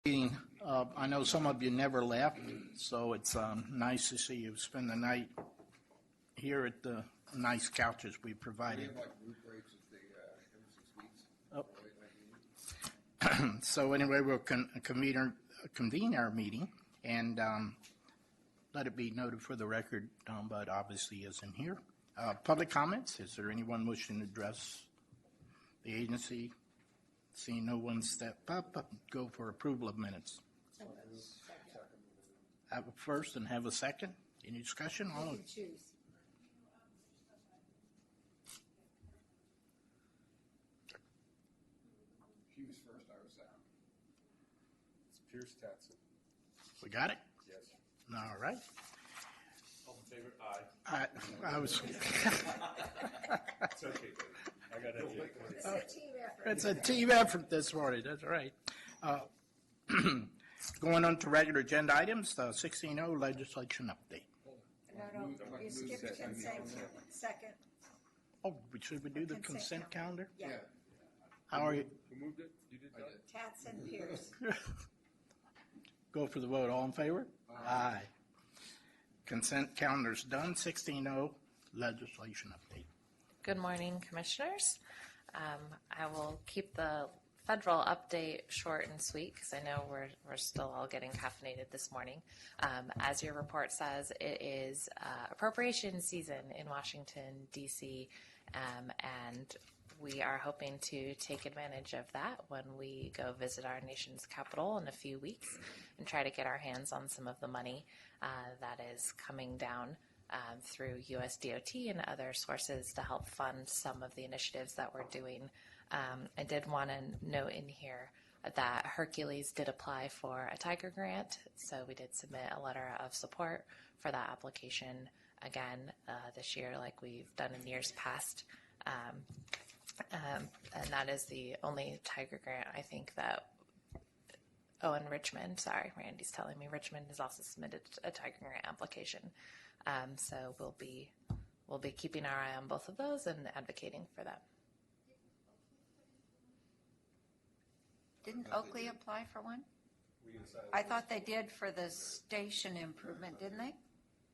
I know some of you never left, so it's nice to see you spend the night here at the nice couches we provided. We have like group breaks every 6 weeks. So anyway, we'll convene our meeting and let it be noted for the record, Bud obviously isn't here. Public comments, is there anyone wishing to address the agency? Seeing no one step up, go for approval of minutes. Have a first and have a second. Any discussion? You can choose. He was first, I was second. It's Pierce Tatson. We got it? Yes. All right. All in favor? Aye. I was. It's okay, baby. I got it. It's a team effort. It's a team effort this morning. That's right. Going on to regular agenda items, the 16-0 legislation update. No, you skipped consent. Second. Oh, should we do the consent calendar? Yeah. How are you? Who moved it? You did that? Tats and Pierce. Go for the vote. All in favor? Aye. Consent calendar's done. 16-0 legislation update. Good morning, Commissioners. I will keep the federal update short and sweet because I know we're still all getting caffeinated this morning. As your report says, it is appropriation season in Washington, D.C., and we are hoping to take advantage of that when we go visit our nation's capital in a few weeks and try to get our hands on some of the money that is coming down through USDOT and other sources to help fund some of the initiatives that we're doing. I did want to note in here that Hercules did apply for a Tiger grant, so we did submit a letter of support for that application again this year like we've done in years past. And that is the only Tiger grant I think that and Richmond, sorry, Randy's telling me Richmond has also submitted a Tiger grant application. So we'll be keeping our eye on both of those and advocating for them. Didn't Oakley apply for one? I thought they did for the station improvement, didn't they?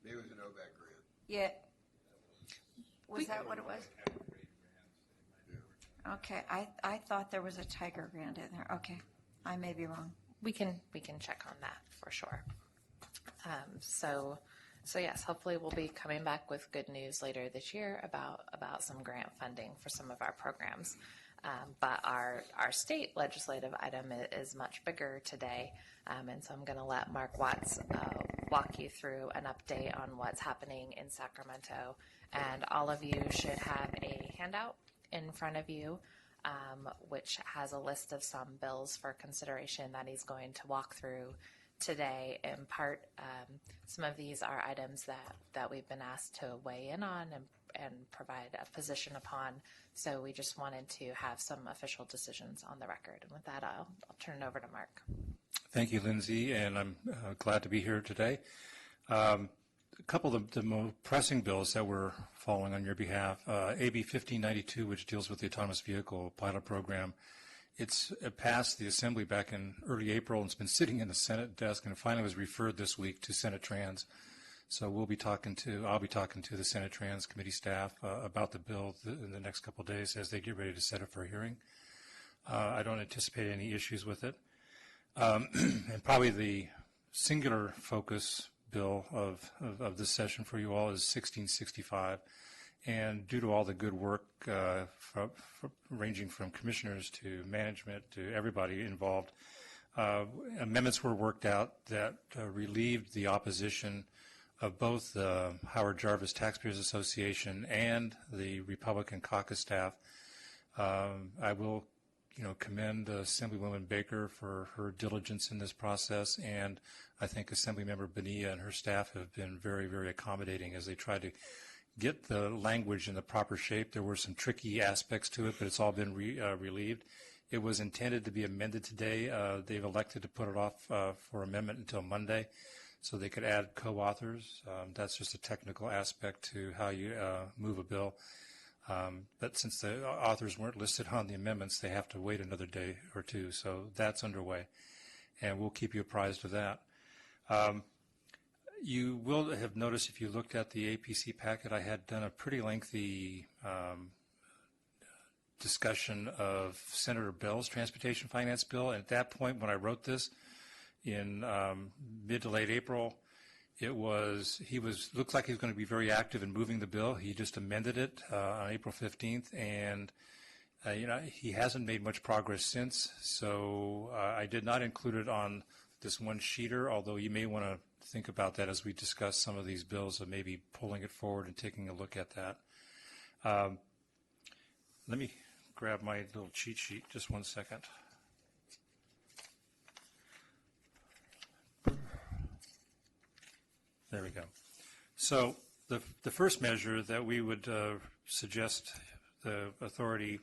There was an OVAC grant. Yeah. Was that what it was? Okay, I thought there was a Tiger grant in there. Okay, I may be wrong. We can check on that for sure. So yes, hopefully we'll be coming back with good news later this year about some grant funding for some of our programs. But our state legislative item is much bigger today, and so I'm going to let Mark Watts walk you through an update on what's happening in Sacramento. And all of you should have a handout in front of you, which has a list of some bills for consideration that he's going to walk through today. In part, some of these are items that we've been asked to weigh in on and provide a position upon. So we just wanted to have some official decisions on the record. And with that, I'll turn it over to Mark. Thank you, Lindsay, and I'm glad to be here today. A couple of the most pressing bills that we're following on your behalf, AB 1592, which deals with the autonomous vehicle pilot program. It's passed the Assembly back in early April and it's been sitting in the Senate desk and it finally was referred this week to Senate Trans. So I'll be talking to the Senate Trans Committee staff about the bill in the next couple of days as they get ready to set it for a hearing. I don't anticipate any issues with it. And probably the singular focus bill of this session for you all is 1665. And due to all the good work ranging from commissioners to management to everybody involved, amendments were worked out that relieved the opposition of both the Howard Jarvis Taxpayers Association and the Republican caucus staff. I will commend Assemblywoman Baker for her diligence in this process, and I think Assemblymember Bonilla and her staff have been very, very accommodating as they try to get the language in the proper shape. There were some tricky aspects to it, but it's all been relieved. It was intended to be amended today. They've elected to put it off for amendment until Monday so they could add co-authors. That's just a technical aspect to how you move a bill. But since the authors weren't listed on the amendments, they have to wait another day or two. So that's underway. and we'll keep you apprised of that. You will have noticed if you looked at the APC packet, I had done a pretty lengthy discussion of Senator Bell's transportation finance bill. And at that point, when I wrote this in mid to late April, looked like he was going to be very active in moving the bill. He just amended it on April 15th, and he hasn't made much progress since. So I did not include it on this one sheeter, although you may want to think about that as we discuss some of these bills, of maybe pulling it forward and taking a look at that. Let me grab my little cheat sheet, just one second. There we go. So the first measure that we would suggest the authority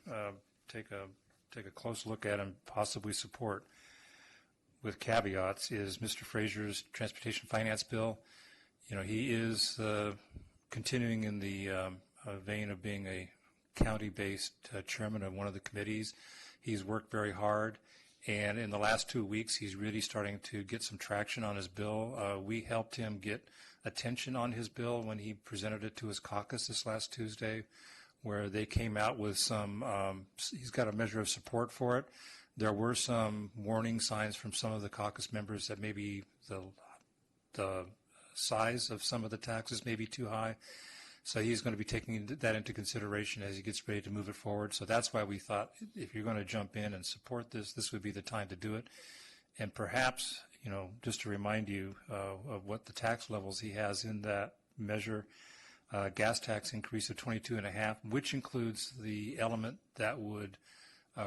take a close look at and possibly support with caveats is Mr. Frazier's transportation finance bill. He is continuing in the vein of being a county-based chairman of one of the committees. He's worked very hard, and in the last 2 weeks, he's really starting to get some traction on his bill. We helped him get attention on his bill when he presented it to his caucus this last Tuesday, where they came out with he's got a measure of support for it. There were some warning signs from some of the caucus members that maybe the size of some of the taxes may be too high. So he's going to be taking that into consideration as he gets ready to move it forward. So that's why we thought if you're going to jump in and support this, this would be the time to do it. And perhaps, just to remind you of what the tax levels he has in that measure, gas tax increase of 22.5, which includes the element that would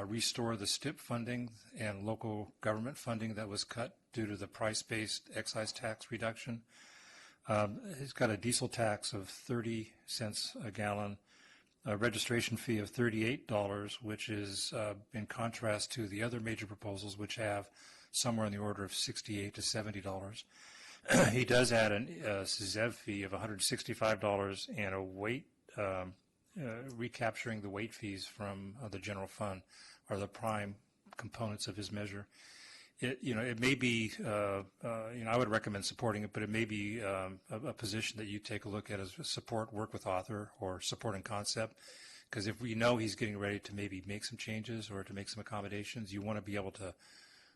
restore the STIP funding and local government funding that was cut due to the price-based excise tax reduction. He's got a diesel tax of 30 cents a gallon, a registration fee of $38, which is in contrast to the other major proposals, which have somewhere in the order of $68 to $70. He does add a ZEV fee of $165 and a weight recapturing the weight fees from the general fund are the prime components of his measure. It may be, I would recommend supporting it, but it may be a position that you take a look at as support, work with author, or support in concept. Because if we know he's getting ready to maybe make some changes or to make some accommodations, you want to be able to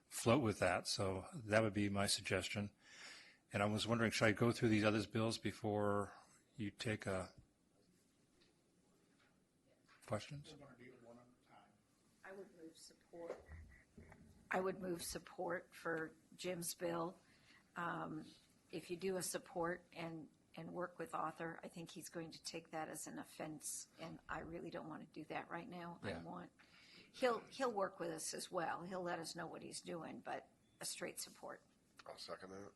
float with that. So that would be my suggestion. And I was wondering, should I go through these other bills before you take questions? I would move support for Jim's bill. If you do a support and work with author, I think he's going to take that as an offense, and I really don't want to do that right now. Yeah. He'll work with us as well. He'll let us know what he's doing, but a straight support. I'll second that.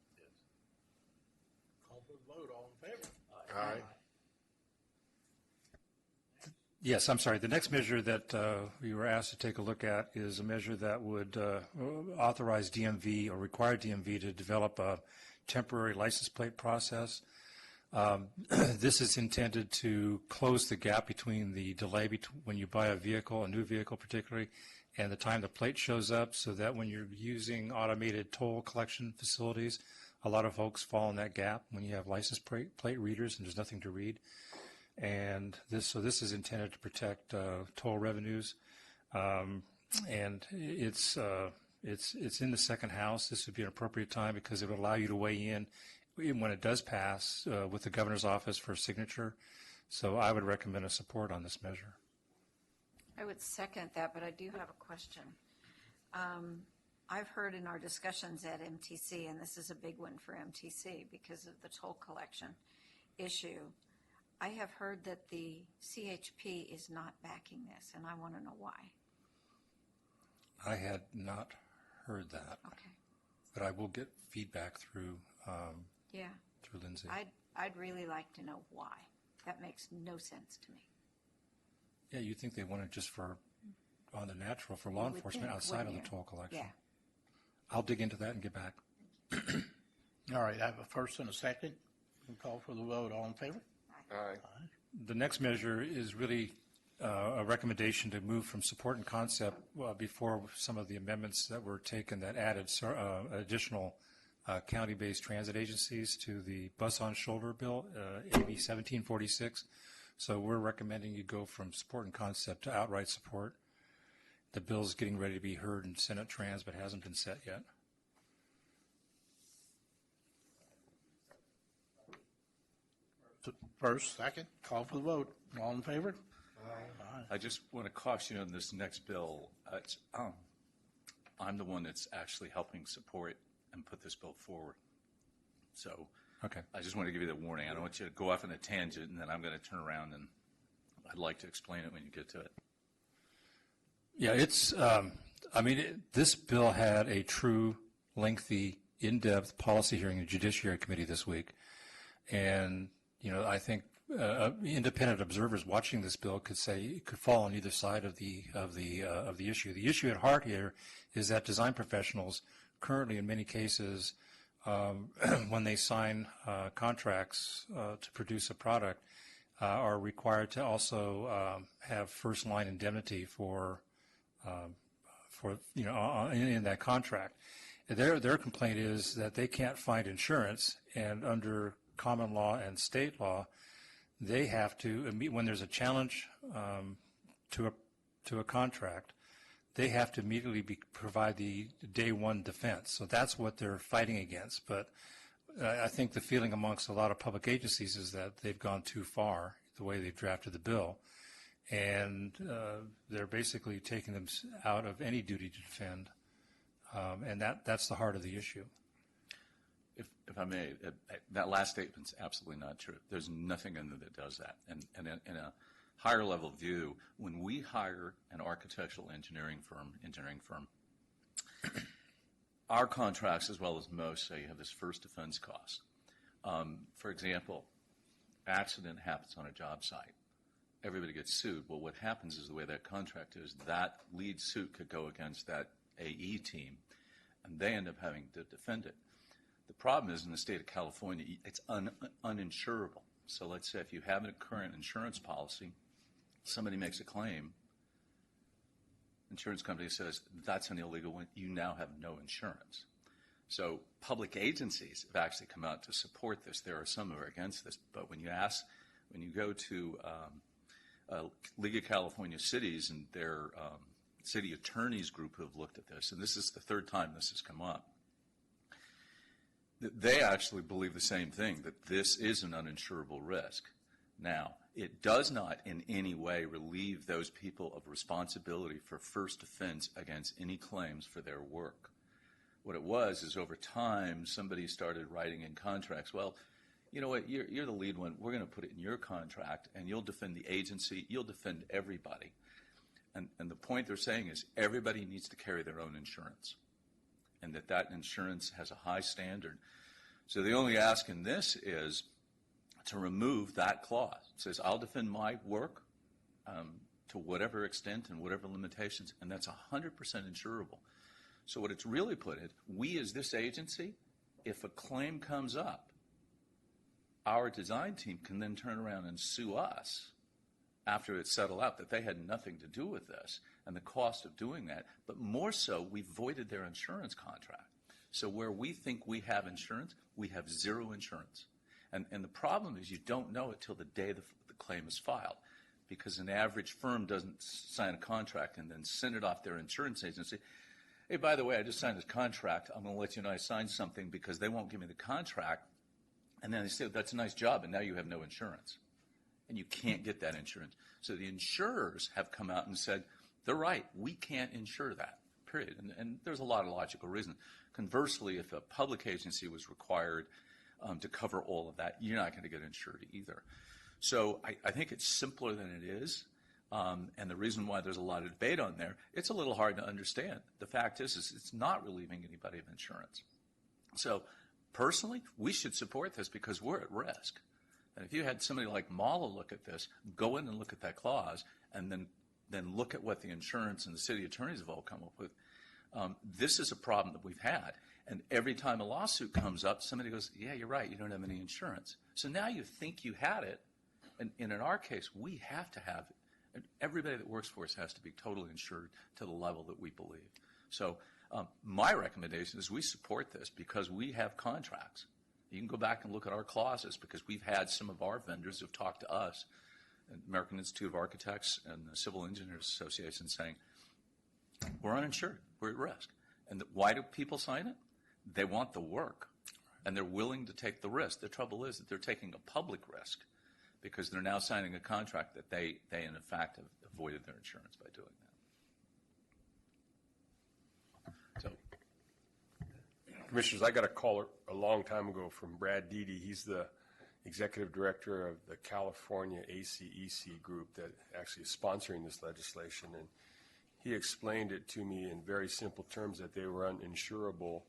Call for the vote. All in favor? Aye. Yes, I'm sorry. The next measure that we were asked to take a look at is a measure that would authorize DMV or require DMV to develop a temporary license plate process. This is intended to close the gap between the delay when you buy a vehicle, a new vehicle particularly, and the time the plate shows up, so that when you're using automated toll collection facilities, a lot of folks fall in that gap when you have license plate readers and there's nothing to read. And this is intended to protect toll revenues, and it's in the second house. This would be an appropriate time because it would allow you to weigh in when it does pass with the governor's office for signature. So I would recommend a support on this measure. I would second that, but I do have a question. I've heard in our discussions at MTC, and this is a big one for MTC because of the toll collection issue, I have heard that the CHP is not backing this, and I want to know why. I had not heard that. Okay. But I will get feedback through through Lindsay. I'd really like to know why. That makes no sense to me. Yeah, you think they want it just on the natural for law You would enforcement think, outside of the wouldn't you? toll collection. Yeah. I'll dig into that and get back. All right, I have a first and a second. We'll call for the vote. All in favor? Aye. The next measure is really a recommendation to move from support and concept before some of the amendments that were taken that added additional county-based transit agencies to the bus on shoulder bill, AB 1746. So we're recommending you go from support and concept to outright support. The bill's getting ready to be heard in Senate Trans, but hasn't been set yet. First, second, call for the vote. All in favor? I just want to caution you on this next bill. I'm the one that's actually helping support and put this bill forward. So Okay. I just want to give you the warning. I don't want you to go off on a tangent, and then I'm going to turn around, and I'd like to explain it when you get to it. Yeah, it's, this bill had a true, lengthy, in-depth policy hearing in the Judiciary Committee this week. And, I think independent observers watching this bill could say it could fall on either side of the issue. The issue at heart here is that design professionals currently, in many cases, when they sign contracts to produce a product, are required to also have first-line indemnity for in that contract. Their complaint is that they can't find insurance, and under common law and state law, they have to, when there's a challenge to a contract, they have to immediately provide the day one defense. So that's what they're fighting against. But I think the feeling amongst a lot of public agencies is that they've gone too far the way they've drafted the bill, and they're basically taking them out of any duty to defend, and that's the heart of the issue. If I may, that last statement's absolutely not true. There's nothing in there that does that. And in a higher level view, when we hire an architectural engineering firm, our contracts, as well as most, say you have this first defense cost. For example, accident happens on a job site. Everybody gets sued. Well, what happens is the way that contract is, that lead suit could go against that AE team, and they end up having to defend it. The problem is in the state of California, it's uninsurable. So let's say if you have a current insurance policy, somebody makes a claim, insurance company says, that's an illegal one, you now have no insurance. So public agencies have actually come out to support this. There are some who are against this, but when you go to League of California Cities and their city attorneys group who have looked at this, and this is the third time this has come up, they actually believe the same thing, that this is an uninsurable risk. Now, it does not in any way relieve those people of responsibility for first defense against any claims for their work. What it was is over time, somebody started writing in contracts, well, you know what, you're the lead one, we're going to put it in your contract, and you'll defend the agency, you'll defend everybody. And the point they're saying is everybody needs to carry their own insurance, and that insurance has a high standard. So the only ask in this is to remove that clause. It says, I'll defend my work to whatever extent and whatever limitations, and that's 100% insurable. So what it's really put it, we as this agency, if a claim comes up, our design team can then turn around and sue us after it's settled out that they had nothing to do with this and the cost of doing that. But more so, we voided their insurance contract. So where we think we have insurance, we have zero insurance. And the problem is you don't know it till the day the claim is filed, because an average firm doesn't sign a contract and then send it off their insurance agency. Hey, by the way, I just signed this contract. I'm going to let you know I signed something, because they won't give me the contract. And then they say, that's a nice job, and now you have no insurance. And you can't get that insurance. So the insurers have come out and said, they're right, we can't insure that, period. And there's a lot of logical reasons. Conversely, if a public agency was required to cover all of that, you're not going to get insured either. So I think it's simpler than it is. And the reason why there's a lot of debate on there, it's a little hard to understand. The fact is it's not relieving anybody of insurance. So personally, we should support this because we're at risk. And if you had somebody like Mala look at this, go in and look at that clause, and then look at what the insurance and the city attorneys have all come up with, this is a problem that we've had. And every time a lawsuit comes up, somebody goes, yeah, you're right, you don't have any insurance. So now you think you had it, and in our case, we have to have And everybody that works for us has to be totally insured to the level that we believe. So my recommendation is we support this because we have contracts. You can go back and look at our clauses because we've had some of our vendors who've talked to us, American Institute of Architects and the Civil Engineers Association, saying, we're uninsured, we're at risk. And why do people sign it? They want the work, and they're willing to take the risk. The trouble is that they're taking a public risk because they're now signing a contract that they in fact have avoided their insurance by doing that. So, Commissioners, I got a call a long time ago from Brad Deedy. He's the executive director of the California ACEC group that actually is sponsoring this legislation. And he explained it to me in very simple terms that they were uninsurable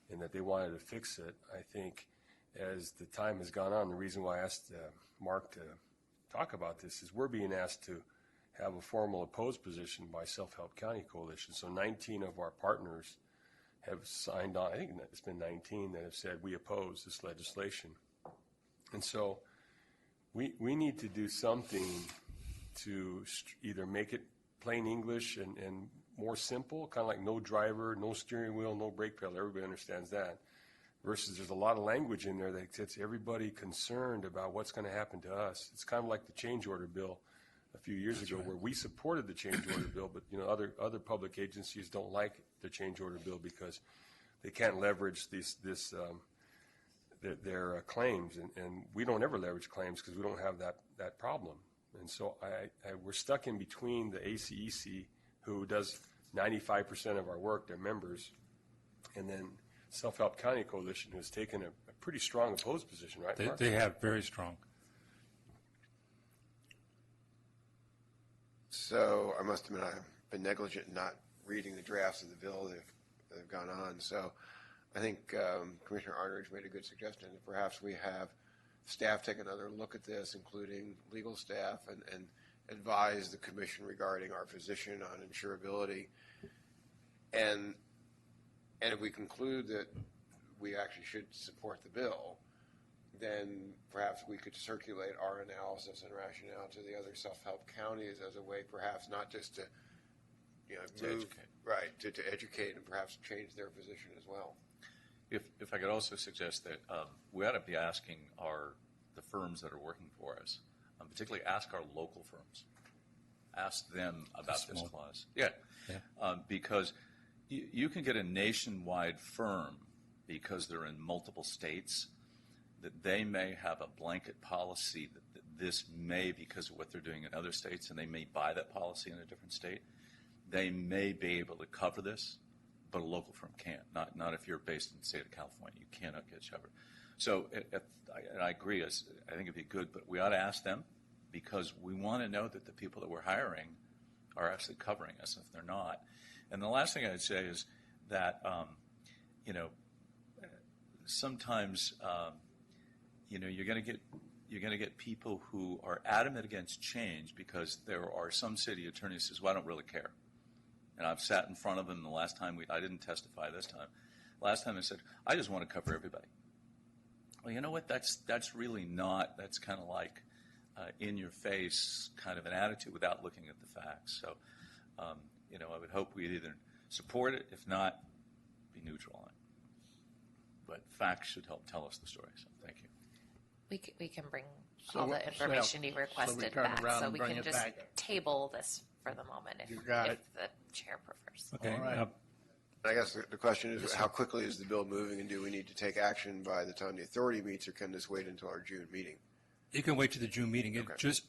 and that they wanted to fix it. I think as the time has gone on, the reason why I asked Mark to talk about this is we're being asked to have a formal opposed position by Self-Help County Coalition. So 19 of our partners have signed on. I think it's been 19 that have said we oppose this legislation. And so we need to do something to either make it plain English and more simple, kind of like no driver, no steering wheel, no brake pedal. Everybody understands that. Versus there's a lot of language in there that gets everybody concerned about what's going to happen to us. It's kind of like the change order bill a few years ago, where we supported the change order bill, but other public agencies don't like the change order bill because they can't leverage their claims, and we don't ever leverage claims because we don't have that problem. And so we're stuck in between the ACEC, who does 95% of our work, their members, and then Self-Help County Coalition, who's taken a pretty strong opposed position, right, Mark? They have very strong. So I must admit I've been negligent in not reading the drafts of the bill that have gone on. So I think Commissioner Arnridge made a good suggestion that perhaps we have staff take another look at this, including legal staff, and advise the commission regarding our position on insurability. And if we conclude that we actually should support the bill, then perhaps we could circulate our analysis and rationale to the other self-help counties as a way, perhaps not just to, move, right, to educate and perhaps change their position as well. if I could also suggest that we ought to be asking the firms that are working for us, particularly ask our local firms, ask them about this clause. Yeah. Because you can get a nationwide firm because they're in multiple states, that they may have a blanket policy that this may, because of what they're doing in other states, and they may buy that policy in a different state, they may be able to cover this, but a local firm can't. Not if you're based in the state of California. You cannot get covered. So I agree. I think it'd be good, but we ought to ask them, because we want to know that the people that we're hiring are actually covering us. If they're not, and the last thing I'd say is that sometimes you're going to get people who are adamant against change because there are some city attorneys who says, well, I don't really care. And I've sat in front of them the last time I didn't testify this time. Last time I said, I just want to cover everybody. Well, you know what? That's really not. That's kind of like in your face kind of an attitude without looking at the facts. So, I would hope we'd either support it, if not, be neutral on it. But facts should help tell us the story. So, thank you. We can bring all the information you requested back, so we can just table this for the moment if the chair prefers. Okay. All right. I guess the question is, how quickly is the bill moving, and do we need to take action by the time the authority meets, or can this wait until our June meeting? You can wait to the June meeting. It Okay. just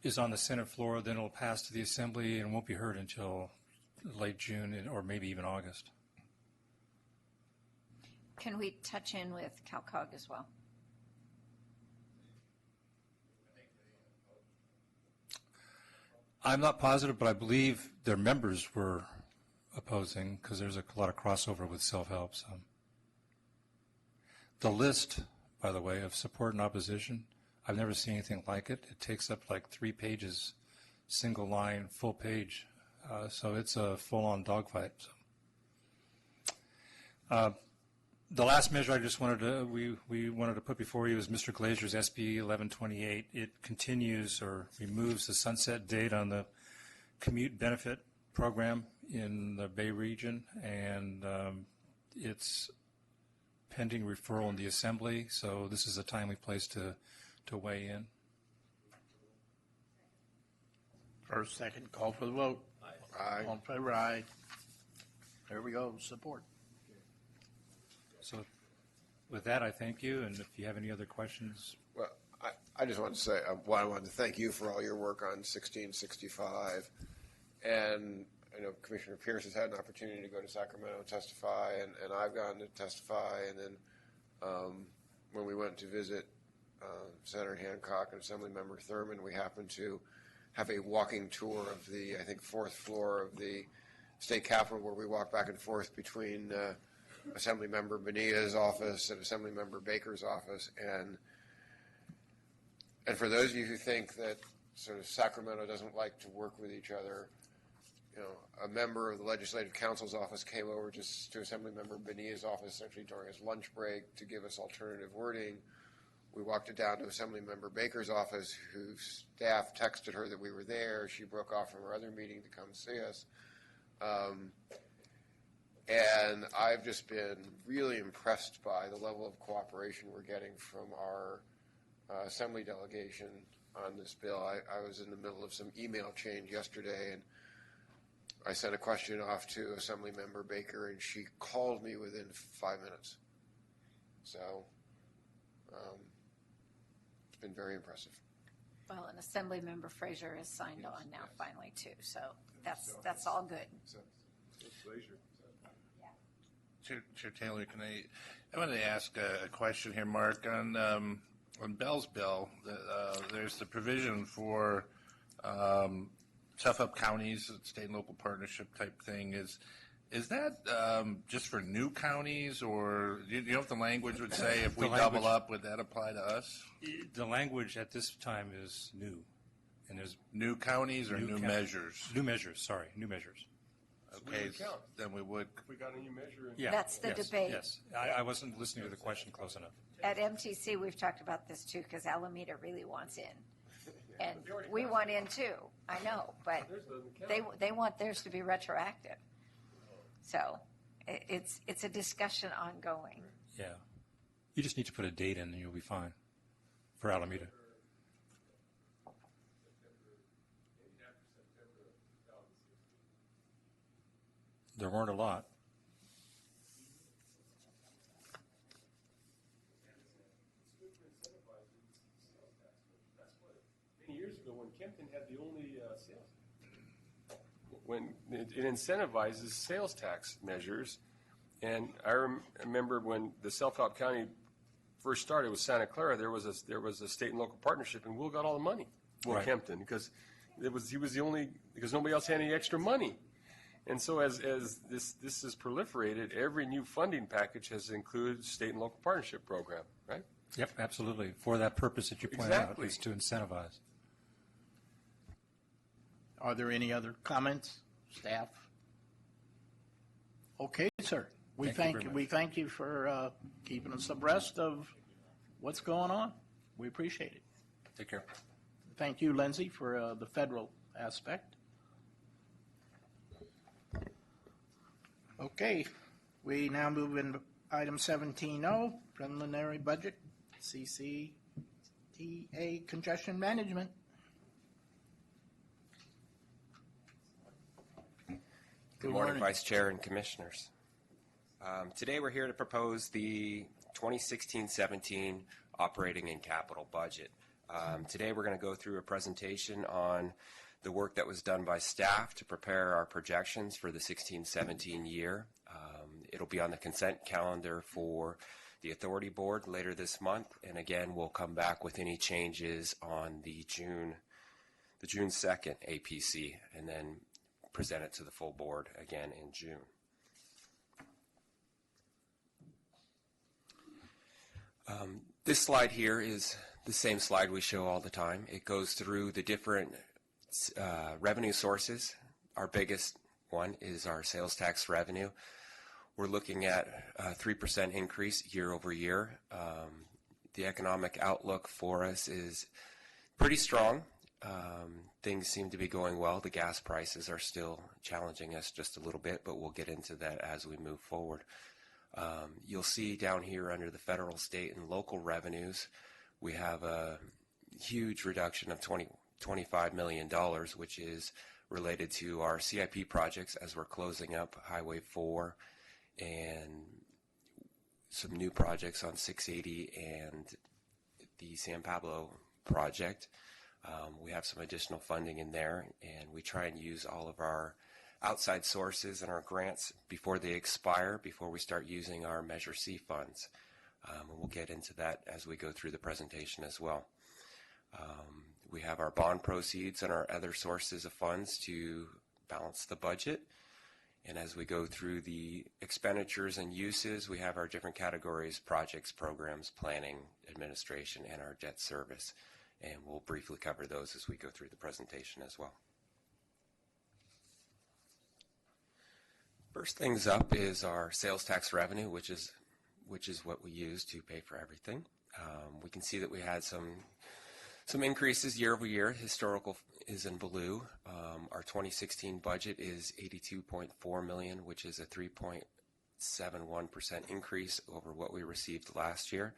is on the Senate floor, then it'll pass to the Assembly and won't be heard until late June or maybe even August. Can we touch in with CalCog as well? I'm not positive, but I believe their members were opposing because there's a lot of crossover with self-help. So. The list, by the way, of support and opposition, I've never seen anything like it. It takes up like 3 pages, single line, full page. So it's a full-on dogfight. So. The last measure I just wanted we wanted to put before you is Mr. Glazer's SB 1128. It continues or removes the sunset date on the commute benefit program in the Bay region, and it's pending referral in the Assembly, so this is a timely place to weigh in. First, second, call for the vote. Aye. All in favor, aye. There we go, support. So with that, I thank you, and if you have any other questions. Well, I just want to say, I wanted to thank you for all your work on 1665. And I know Commissioner Pierce has had an opportunity to go to Sacramento and testify, and I've gone to testify. And then when we went to visit Senator Hancock and Assemblymember Thurman, we happened to have a walking tour of the, I think, 4th floor of the state capitol, where we walked back and forth between Assemblymember Bonilla's office and Assemblymember Baker's office. And for those of you who think that sort of Sacramento doesn't like to work with each other, you know, a member of the Legislative Council's office came over just to Assemblymember Bonilla's office actually during his lunch break to give us alternative wording. We walked it down to Assemblymember Baker's office, whose staff texted her that we were there. She broke off from her other meeting to come see us. And I've just been really impressed by the level of cooperation we're getting from our Assembly delegation on this bill. I was in the middle of some email change yesterday, and I sent a question off to Assemblymember Baker, and she called me within 5 minutes. So it's been very impressive. Well, and Assemblymember Frazier is signed on now finally too, so that's all good. Chair Taylor, I want to ask a question here, Mark, on Bell's bill. There's the provision for tough-up counties, state and local partnership type thing. Is that just for new counties, or do you know what the language would say? If we double up, would that apply to us? The language at this time is new, and there's New counties or new measures? New measures, sorry, new measures. Okay, then we would. If we got a new measure. Yeah. That's the yes, debate. Yes, I wasn't listening to the question close enough. At MTC, we've talked about this too, because Alameda really wants in. And we want in too, I know, but they want theirs to be retroactive. So it's a discussion ongoing. Yeah. You just need to put a date in and you'll be fine for Alameda. There weren't a lot. Many years ago, when Kempton had the only sales, when it incentivizes sales tax measures, and I remember when the Self-Help County first started with Santa Clara, there was a state and local partnership, and Will got all the money. Will Right. Kempton, because he was the only, because nobody else had any extra money. And so as this has proliferated, every new funding package has included state and local partnership program, right? Yep, absolutely. For that purpose that you point Exactly. out, is to incentivize. Are there any other comments, staff? Okay, sir. We thank you for keeping us abreast of what's going on. We appreciate it. Take care. Thank you, Lindsay, for the federal aspect. Okay, we now move into item 17.0, preliminary budget, CCTA congestion management. Good morning, Vice Chair and Commissioners. Today we're here to propose the 2016-17 operating and capital budget. Today we're going to go through a presentation on the work that was done by staff to prepare our projections for the 16-17 year. It'll be on the consent calendar for the Authority Board later this month, and again we'll come back with any changes on the June 2nd APC, and then present it to the full board again in June. This slide here is the same slide we show all the time. It goes through the different revenue sources. Our biggest one is our sales tax revenue. We're looking at a 3% increase year over year. The economic outlook for us is pretty strong. things seem to be going well. The gas prices are still challenging us just a little bit, but we'll get into that as we move forward. You'll see down here under the federal, state, and local revenues, we have a huge reduction of $25 million, which is related to our CIP projects as we're closing up Highway 4 and some new projects on 680 and the San Pablo project. We have some additional funding in there, and we try and use all of our outside sources and our grants before they expire, before we start using our Measure C funds. And we'll get into that as we go through the presentation as well. We have our bond proceeds and our other sources of funds to balance the budget. And as we go through the expenditures and uses, we have our different categories: projects, programs, planning, administration, and our debt service. And we'll briefly cover those as we go through the presentation as well. First things up is our sales tax revenue, which is what we use to pay for everything. We can see that we had some increases year over year. Historical is in blue. Our 2016 budget is $82.4 million, which is a 3.71% increase over what we received last year.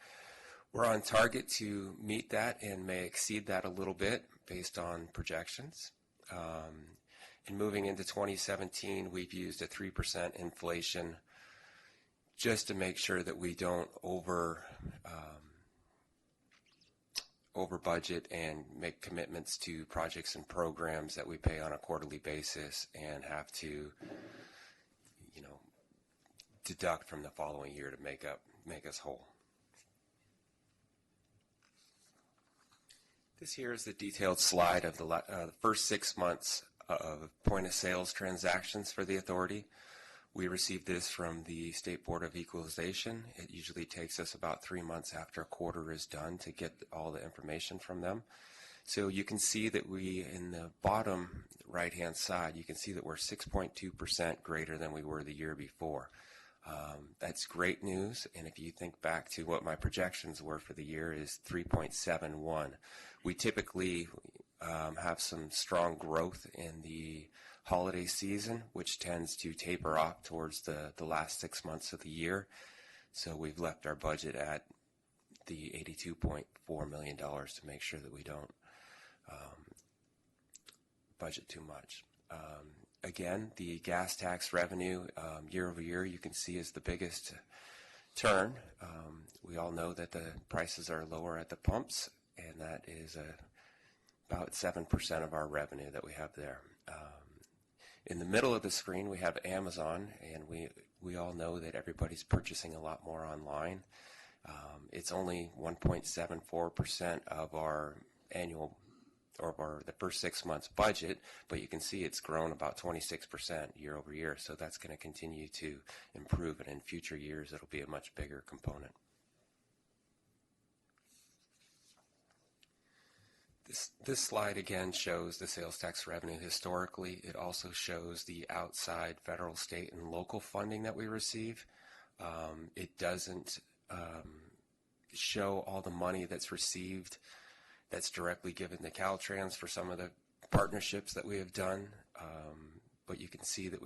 We're on target to meet that and may exceed that a little bit based on projections. And moving into 2017, we've used a 3% inflation just to make sure that we don't over budget and make commitments to projects and programs that we pay on a quarterly basis and have to, deduct from the following year to make us whole. This here is the detailed slide of the first 6 months of point of sales transactions for the authority. We received this from the State Board of Equalization. It usually takes us about 3 months after a quarter is done to get all the information from them. So you can see that in the bottom right-hand side, you can see that we're 6.2% greater than we were the year before. That's great news, and if you think back to what my projections were for the year is 3.71. We typically have some strong growth in the holiday season, which tends to taper off towards the last 6 months of the year. So we've left our budget at the $82.4 million to make sure that we don't budget too much. Again, the gas tax revenue year over year, you can see is the biggest turn. We all know that the prices are lower at the pumps, and that is about 7% of our revenue that we have there. In the middle of the screen, we have Amazon, and we all know that everybody's purchasing a lot more online. It's only 1.74% of our annual or the first 6 months budget, but you can see it's grown about 26% year over year, so that's going to continue to improve, and in future years it'll be a much bigger component. This slide again shows the sales tax revenue historically. It also shows the outside federal, state, and local funding that we receive. It doesn't show all the money that's received that's directly given to Caltrans for some of the partnerships that we have done. But you can see that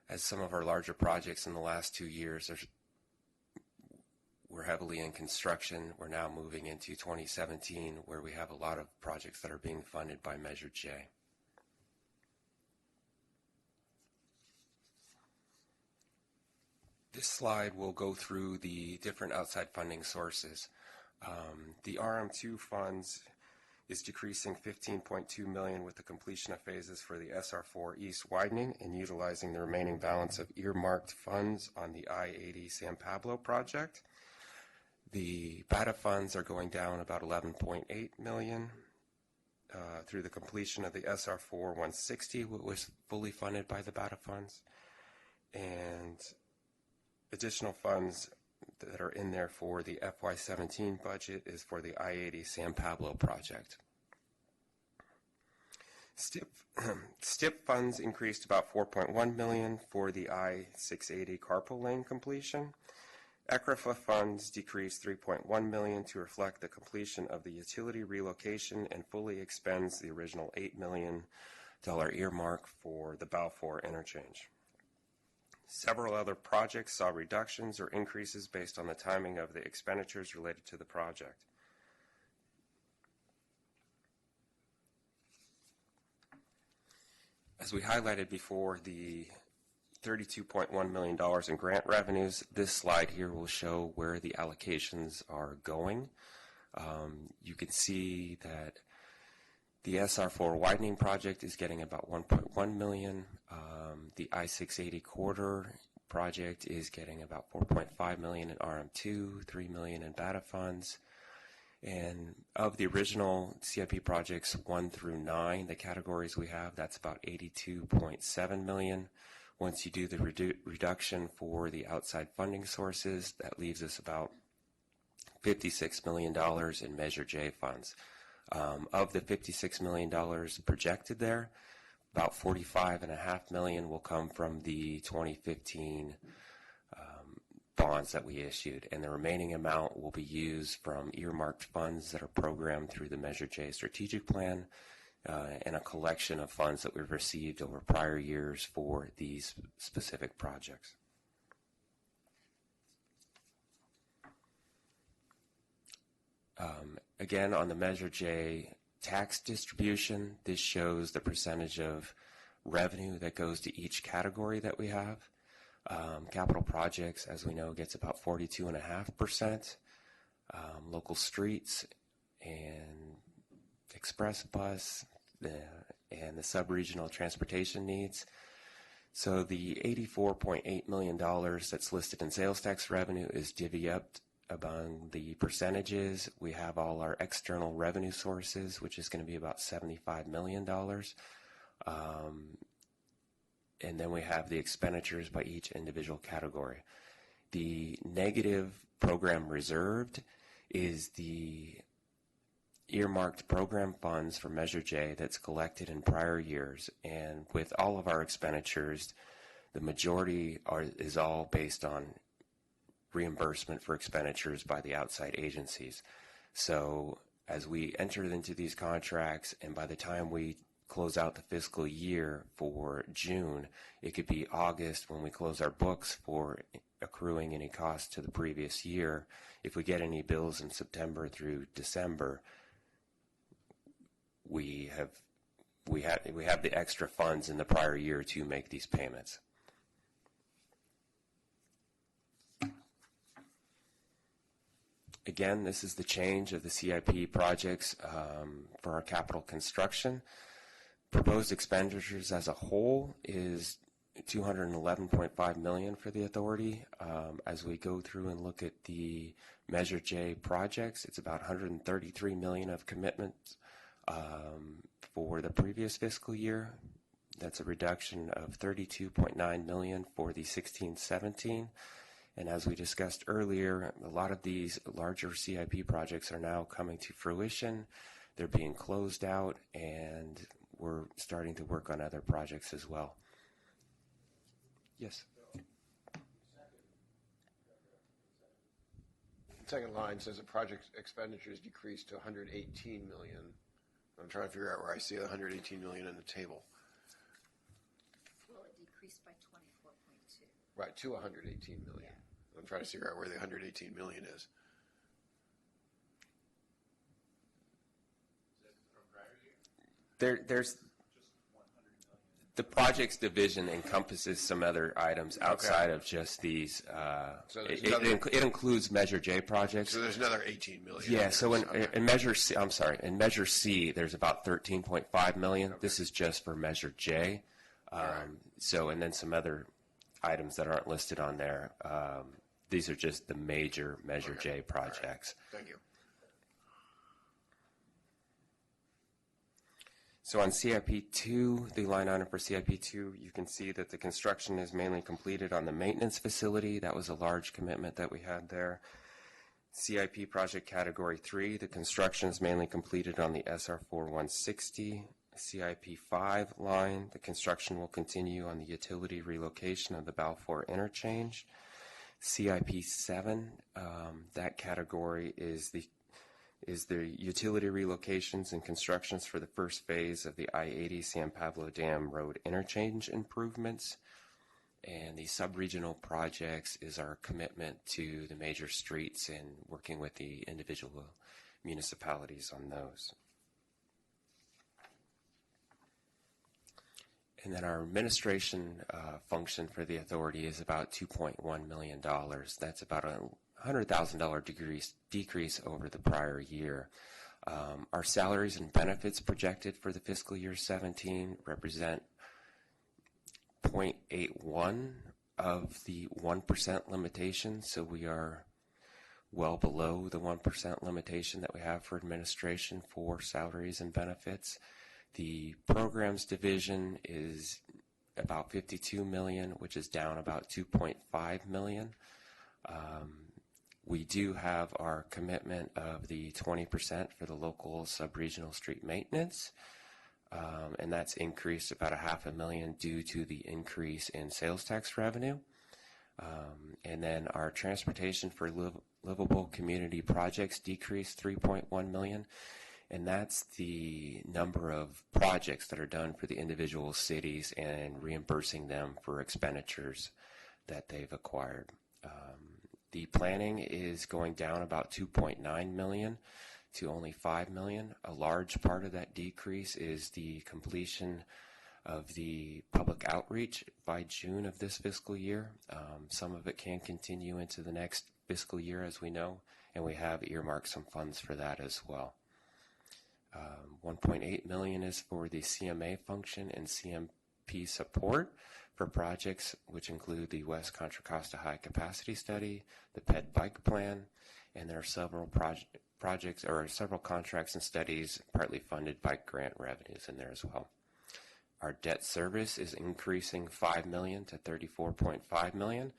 as some of our larger projects in the last 2 years, we're heavily in construction. We're now moving into 2017, where we have a lot of projects that are being funded by Measure J. This slide will go through the different outside funding sources. The RM2 funds is decreasing $15.2 million with the completion of phases for the SR4 East widening and utilizing the remaining balance of earmarked funds on the I-80 San Pablo project. The BATA funds are going down about $11.8 million through the completion of the SR4 160, which was fully funded by the BATA funds, and additional funds that are in there for the FY17 budget is for the I-80 San Pablo project. STIP funds increased about $4.1 million for the I-680 carpool lane completion. ECRFA funds decreased $3.1 million to reflect the completion of the utility relocation and fully expends the original $8 million earmark for the Balfour interchange. Several other projects saw reductions or increases based on the timing of the expenditures related to the project. As we highlighted before, the $32.1 million in grant revenues, this slide here will show where the allocations are going. You can see that the SR4 widening project is getting about $1.1 million. The I-680 corridor project is getting about $4.5 million in RM2, $3 million in BATA funds. And of the original CIP projects 1 through 9, the categories we have, that's about $82.7 million. Once you do the reduction for the outside funding sources, that leaves us about $56 million in Measure J funds. Of the $56 million projected there, about $45.5 million will come from the 2015 bonds that we issued, and the remaining amount will be used from earmarked funds that are programmed through the Measure J strategic plan and a collection of funds that we've received over prior years for these specific projects. Again, on the Measure J tax distribution, this shows the percentage of revenue that goes to each category that we have. Capital projects, as we know, gets about 42.5%. Local streets and express bus and the sub-regional transportation needs. So the $84.8 million that's listed in sales tax revenue is divvied up among the percentages. We have all our external revenue sources, which is going to be about $75 million. And then we have the expenditures by each individual category. The negative program reserved is the earmarked program funds for Measure J that's collected in prior years. And with all of our expenditures, the majority is all based on reimbursement for expenditures by the outside agencies. So as we enter into these contracts, and by the time we close out the fiscal year for June, it could be August when we close our books for accruing any costs to the previous year. If we get any bills in September through December, we have the extra funds in the prior year to make these payments. Again, this is the change of the CIP projects for our capital construction. Proposed expenditures as a whole is $211.5 million for the authority. As we go through and look at the Measure J projects, it's about $133 million of commitments for the previous fiscal year. That's a reduction of $32.9 million for the 16-17. And as we discussed earlier, a lot of these larger CIP projects are now coming to fruition. They're being closed out, and we're starting to work on other projects as well. Yes? The second line says the project expenditures decreased to $118 million. I'm trying to figure out where I see the $118 million in the table. Well, it decreased by 24.2. Right, to $118 million. Yeah. I'm trying to figure out where the $118 million is. There's the projects division encompasses some other items outside of just these. So it includes Measure J projects. So there's another $18 million. Yeah. So in Measure C, in Measure C, there's about $13.5 million. Okay. This is just for Measure J. Right. So and then some other items that aren't listed on there. These are just the major Measure J projects. Right. Thank you. So on CIP2, the line item for CIP2, you can see that the construction is mainly completed on the maintenance facility. That was a large commitment that we had there. CIP project category 3, the construction is mainly completed on the SR4 160. CIP5 line, the construction will continue on the utility relocation of the Balfour interchange. CIP 7, that category is the utility relocations and constructions for the first phase of the I-80 San Pablo Dam Road interchange improvements. And the sub-regional projects is our commitment to the major streets and working with the individual municipalities on those. And then our administration function for the authority is about $2.1 million. That's about a $100,000 decrease over the prior year. Our salaries and benefits projected for the fiscal year 17 represent 0.81 of the 1% limitation, so we are well below the 1% limitation that we have for administration for salaries and benefits. The programs division is about $52 million, which is down about $2.5 million. We do have our commitment of the 20% for the local sub-regional street maintenance, and that's increased about $500,000 due to the increase in sales tax revenue. And then our transportation for livable community projects decreased $3.1 million, and that's the number of projects that are done for the individual cities and reimbursing them for expenditures that they've acquired. The planning is going down about $2.9 million to only $5 million. A large part of that decrease is the completion of the public outreach by June of this fiscal year. Some of it can continue into the next fiscal year, as we know, and we have earmarked some funds for that as well. $1.8 million is for the CMA function and CMP support for projects which include the West Contra Costa High Capacity Study, the PED Bike Plan, and there are several projects or several contracts and studies partly funded by grant revenues in there as well. Our debt service is increasing $5 million to $34.5 million.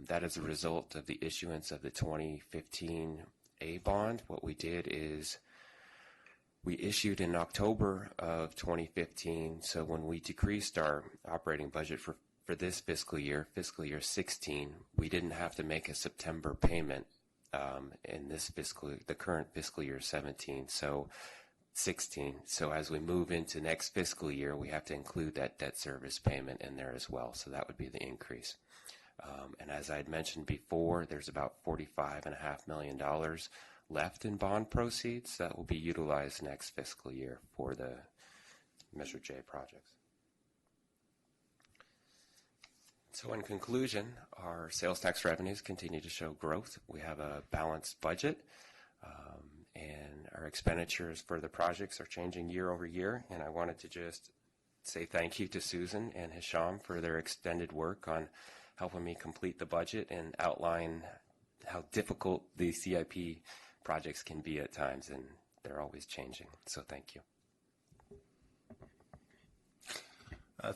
That is a result of the issuance of the 2015 A bond. What we did is we issued in October of 2015, so when we decreased our operating budget for this fiscal year 16, we didn't have to make a September payment in this the current fiscal year 17, so 16. So as we move into next fiscal year, we have to include that debt service payment in there as well, so that would be the increase. And as I had mentioned before, there's about $45.5 million left in bond proceeds that will be utilized next fiscal year for the Measure J projects. So in conclusion, our sales tax revenues continue to show growth. We have a balanced budget, and our expenditures for the projects are changing year over year. And I wanted to just say thank you to Susan and Hisham for their extended work on helping me complete the budget and outline how difficult the CIP projects can be at times, and they're always changing. So thank you.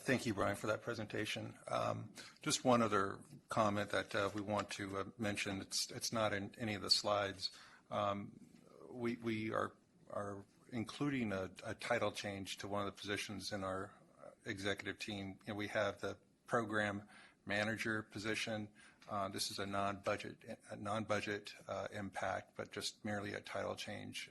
Thank you, Brian, for that presentation. Just one other comment that we want to mention. It's not in any of the slides. We are including a title change to one of the positions in our executive team. And we have the program manager position. This is a non-budget impact, but just merely a title change.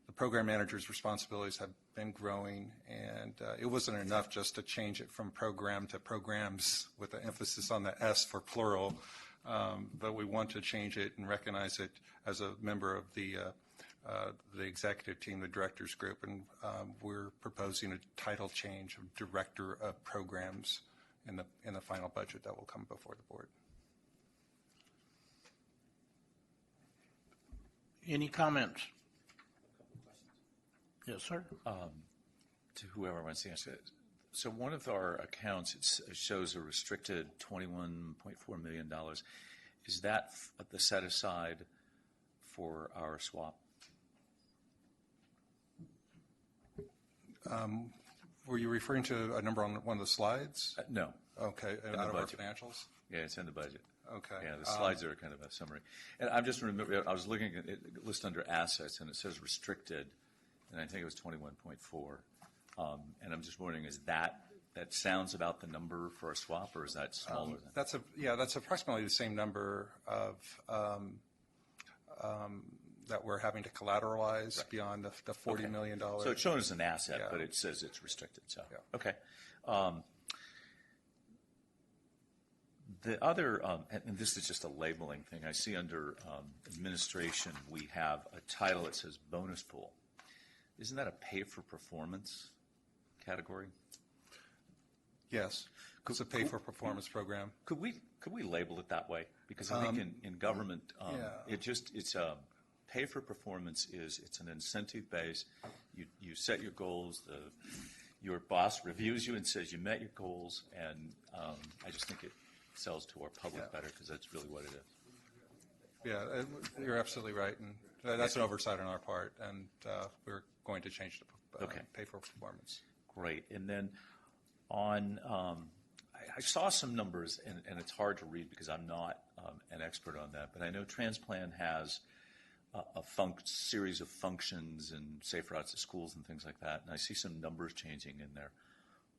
The program manager's responsibilities have been growing, and it wasn't enough just to change it from program to programs with the emphasis on the S for plural, but we want to change it and recognize it as a member of the executive team, the directors group, and we're proposing a title change of Director of Programs in the final budget that will come before the board. Any comments? Yes, sir. To whoever wants to answer it. So one of our accounts, it shows a restricted $21.4 million. Is that the set aside for our swap? Were you referring to a number on one of the slides? No. Okay, out of our financials? Yeah, it's in the budget. Okay. Yeah, the slides are kind of a summary. And I'm just remember, I was looking at it listed under assets, and it says restricted, and I think it was 21.4. And I'm just wondering, is that that sounds about the number for a swap, or is that smaller than? That's approximately the same number of that we're having to collateralize beyond the $40 million. So it's shown as an asset, Yeah. but it says it's restricted, so, Yeah. okay. The other, and this is just a labeling thing, I see under administration, we have a title that says bonus pool. Isn't that a pay-for-performance category? Yes, it's a pay-for-performance program. Could we label it that way? Because I think in government, it's pay for performance it's an incentive base. You set your goals. Your boss reviews you and says you met your goals, and I just think it sells to our public better because that's really what it is. Yeah, you're absolutely right, and that's an oversight on our part, and we're going to change the pay for performance. Great, and then on. I saw some numbers, and it's hard to read because I'm not an expert on that, but I know Transplan has a series of functions and safe routes to schools and things like that, and I see some numbers changing in there.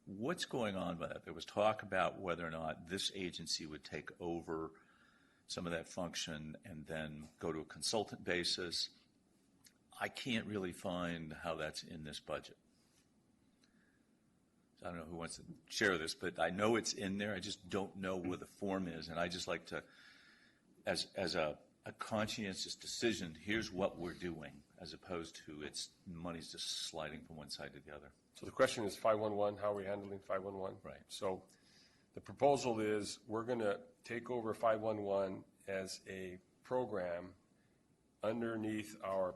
What's going on with that? There was talk about whether or not this agency would take over some of that function and then go to a consultant basis. I can't really find how that's in this budget. I don't know who wants to share this, but I know it's in there. I just don't know where the form is, and I just like to, as a conscientious decision, here's what we're doing, as opposed to money's just sliding from one side to the other. So the question is 511, how are we handling 511? Right. So the proposal is we're going to take over 511 as a program underneath our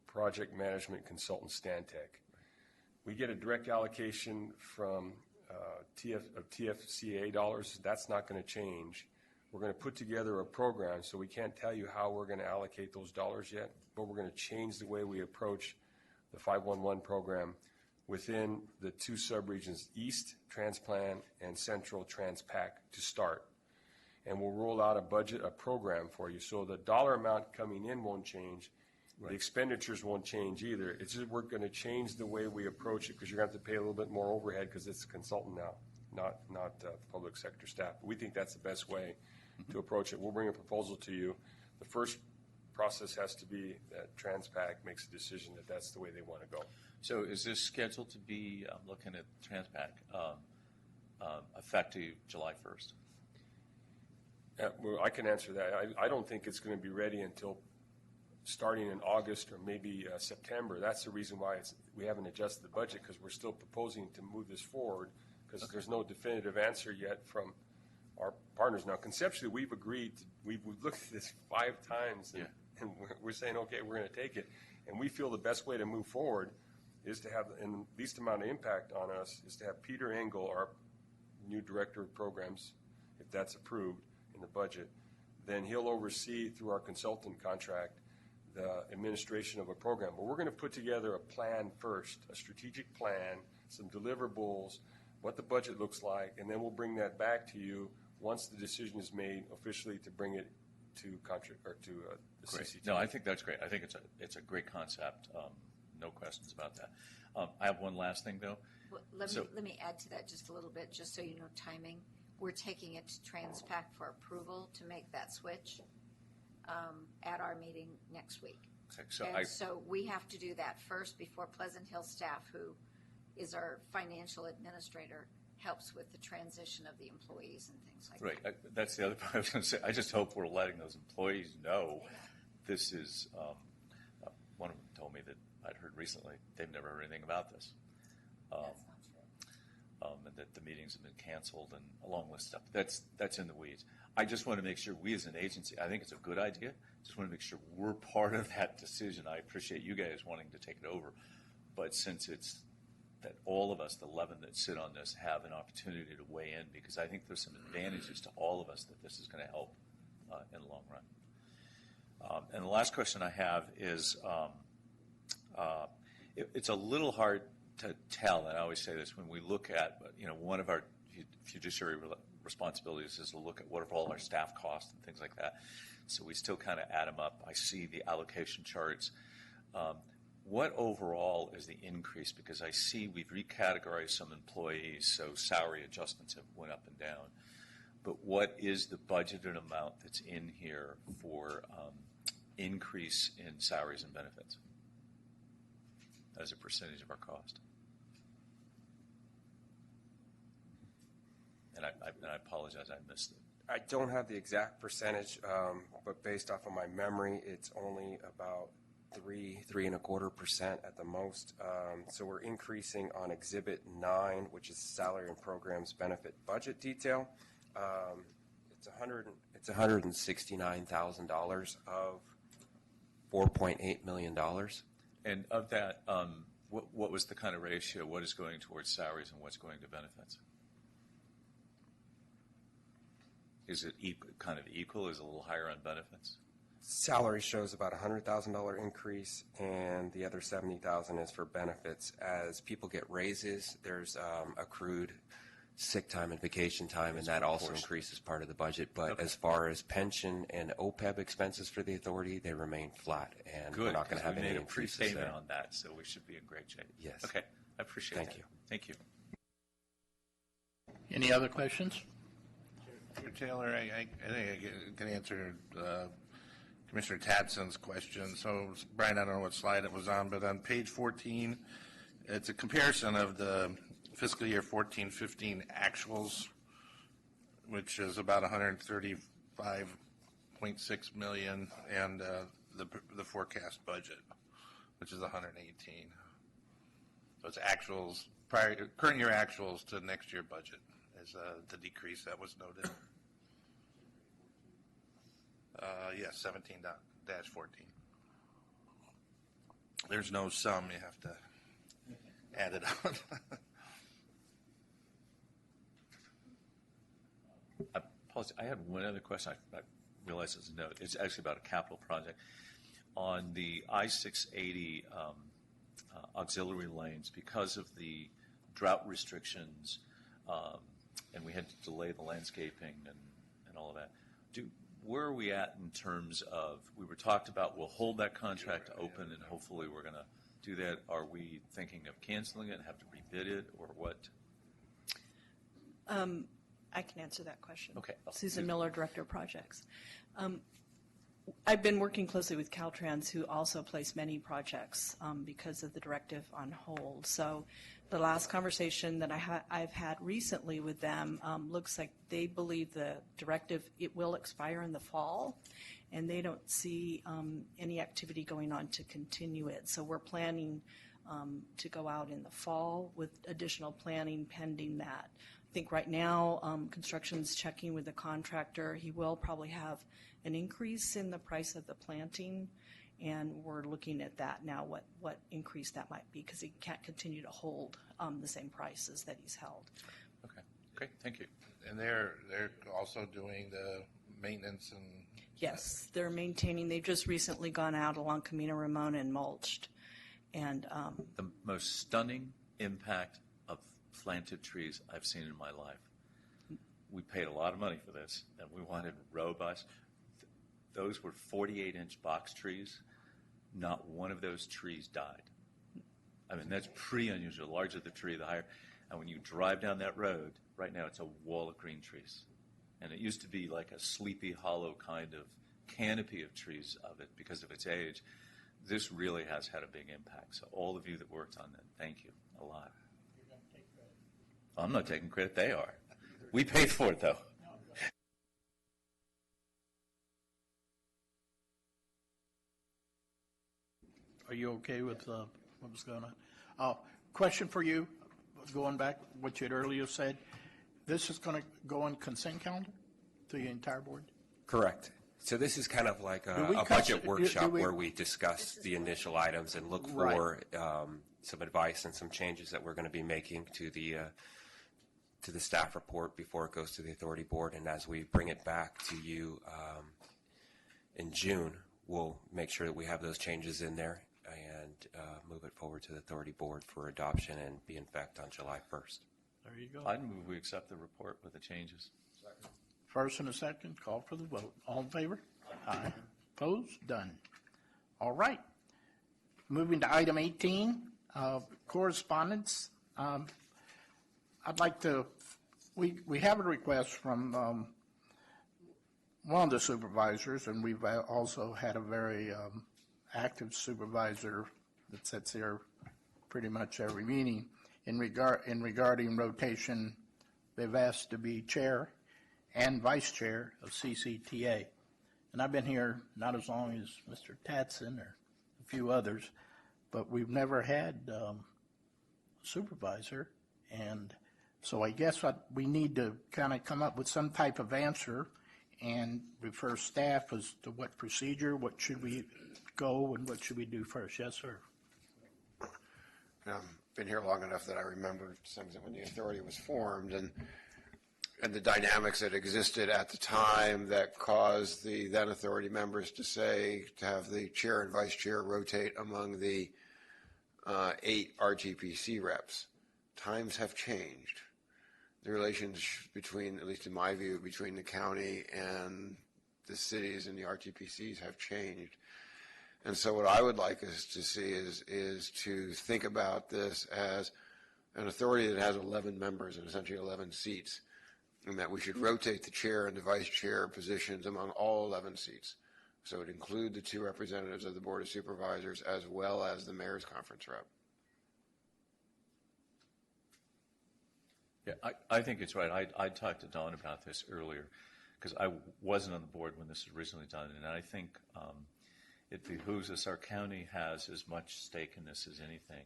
project management consultant, Stantec. We get a direct allocation from TFCA dollars. That's not going to change. We're going to put together a program, so we can't tell you how we're going to allocate those dollars yet, but we're going to change the way we approach the 511 program within the two subregions, East Transplan and Central Transpac, to start. And we'll roll out a program for you. So the dollar amount coming in won't change. Right. The expenditures won't change either. It's just we're going to change the way we approach it because you're going to have to pay a little bit more overhead because it's a consultant now, not public sector staff. But we think that's the best way to approach it. We'll bring a proposal to you. The first process has to be that Transpac makes a decision that that's the way they want to go. So is this scheduled to be, I'm looking at Transpac, effective July 1st? Well, I can answer that. I don't think it's going to be ready until starting in August or maybe September. That's the reason why we haven't adjusted the budget, because we're still proposing to move this forward because there's no definitive answer yet from our partners. Now, conceptually, we've agreed, we've looked at this 5 times, and we're saying, okay, we're going to take it. And we feel the best way to move forward is to have, and the least amount of impact on us, is to have Peter Engel, our new director of programs, if that's approved in the budget, then he'll oversee through our consultant contract the administration of a program. But we're going to put together a plan first, a strategic plan, some deliverables, what the budget looks like, and then we'll bring that back to you once the decision is made officially to bring it to contract or to the CCT. No, I think that's great. I think it's a great concept. No questions about that. I have one last thing though. Well, let me add to that just a little bit, just so you know timing. We're taking it to Transpac for approval to make that switch at our meeting next week. Okay, So we have to do that first before Pleasant Hill staff, who is our financial administrator, helps with the transition of the employees and things like that. Right. That's the other part I was going to say. I just hope we're letting those employees know this is, one of them told me that I'd heard recently they've never heard anything about this. That's not true. And that the meetings have been canceled and a long list of stuff. That's in the weeds. I just want to make sure we as an agency, I think it's a good idea. Just want to make sure we're part of that decision. I appreciate you guys wanting to take it over. But since it's that all of us, the 11 that sit on this, have an opportunity to weigh in, because I think there's some advantages to all of us that this is going to help in the long run. And the last question I have is, it's a little hard to tell, and I always say this when we look at, one of our fiduciary responsibilities is to look at what are all our staff costs and things like that. So we still kind of add them up. I see the allocation charts. what overall is the increase? Because I see we've recategorized some employees, so salary adjustments have went up and down. But what is the budgeted amount that's in here for increase in salaries and benefits as a percentage of our cost? And I apologize, I missed it. I don't have the exact percentage, but based off of my memory, it's only about 3.25% at the most. So we're increasing on Exhibit 9, which is salary and programs benefit budget detail. It's $169,000 of $4.8 million. And of that, what was the kind of ratio? What is going towards salaries and what's going to benefits? Is it kind of equal? Is it a little higher on benefits? Salary shows about a $100,000 increase, and the other $70,000 is for benefits. As people get raises, there's accrued sick time and vacation time, and that also increases part of the budget. But as far as pension and OPEB expenses for the authority, they remain flat, and we're not going to have any increases there. We made a prepayment on that, so we should be in great shape. Yes. Okay, I appreciate that. Thank you. Thank you. Any other questions? Taylor, I think I can answer Commissioner Tatson's question. So, Brian, I don't know what slide it was on, but on page 14, it's a comparison of the fiscal year 14-15 actuals, which is about $135.6 million, and the forecast budget, which is $118. So it's actuals, current year actuals to next year budget is the decrease that was noted. Yes, 17-14. There's no sum. You have to add it on. I apologize. I had one other question. I realized it's a note. It's actually about a capital project. On the I-680 auxiliary lanes, because of the drought restrictions, and we had to delay the landscaping and all of that, where are we at in terms of, we were talked about, we'll hold that contract open and hopefully we're going to do that. Are we thinking of canceling it and have to rebid it, or what? I can answer that question. Okay. Susan Miller, Director of Projects. I've been working closely with Caltrans, who also placed many projects because of the directive on hold. So the last conversation that I've had recently with them looks like they believe the directive, it will expire in the fall, and they don't see any activity going on to continue it. So we're planning to go out in the fall with additional planning pending that. I think right now construction's checking with the contractor. He will probably have an increase in the price of the planting, and we're looking at that now, what increase that might be, because he can't continue to hold the same prices that he's held. Okay, great, thank you. And they're also doing the maintenance and... Yes, they're maintaining. They've just recently gone out along Camino Ramon and mulched. And the most stunning impact of planted trees I've seen in my life. We paid a lot of money for this, and we wanted robust. Those were 48-inch box trees. Not one of those trees died. I mean, that's pretty unusual. The larger the tree, the higher. And when you drive down that road, right now it's a wall of green trees. And it used to be like a Sleepy Hollow kind of canopy of trees of it because of its age. This really has had a big impact. So all of you that worked on that, thank you a lot. You're going to take credit. I'm not taking credit. They are. We paid for it, though. Are you okay with what was going on? Question for you, going back what you had earlier said. This is going to go on consent calendar to the entire board? Correct. So this is kind of like a budget workshop where we discuss the initial items and look for some advice and some changes that we're going to be making to the staff report before it goes to the authority board. And as we bring it back to you in June, we'll make sure that we have those changes in there and move it forward to the authority board for adoption and be in effect on July 1st. There you go. I'd move we accept the report with the changes. Second. First and a second, call for the vote. All in favor? Aye. Opposed? Done. All right. Moving to item 18, correspondence. I'd like to, we have a request from one of the supervisors, and we've also had a very active supervisor that sits here pretty much every meeting. Regarding rotation, they've asked to be chair and vice chair of CCTA. And I've been here not as long as Mr. Tatson or a few others, but we've never had a supervisor. And so I guess we need to kind of come up with some type of answer and refer staff as to what procedure, what should we go, and what should we do first. Yes, sir. Been here long enough that I remember something when the authority was formed and the dynamics that existed at the time that caused the then authority members to have the chair and vice chair rotate among the 8 RTPC reps. Times have changed. The relations between, at least in my view, between the county and the cities and the RTPCs have changed. And so what I would like us to see is to think about this as an authority that has 11 members and essentially 11 seats, and that we should rotate the chair and the vice chair positions among all 11 seats. So it include the 2 representatives of the Board of Supervisors as well as the Mayor's Conference rep. Yeah, I think it's right. I talked to Dawn about this earlier because I wasn't on the board when this was originally done, and I think it behooves us. Our county has as much stake in this as anything,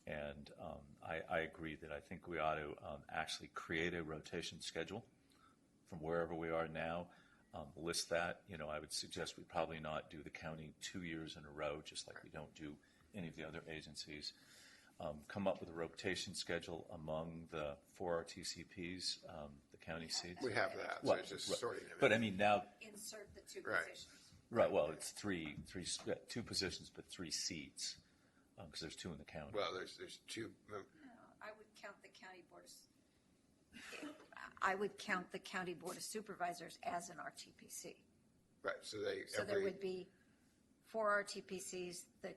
and I agree that I think we ought to actually create a rotation schedule from wherever we are now. List that. I would suggest we probably not do the county 2 years in a row, just like we don't do any of the other agencies. Come up with a rotation schedule among the 4 RTCPs, the county seats. We have that, so it's just sorting them. But I mean now. Insert the 2 Right. positions. Right. Well, it's 2 positions, but 3 seats, because there's 2 in the county. Well, there's 2. No, I would count the county board. I would count the county board of supervisors as an RTPC. Right. So there would be 4 RTPCs, the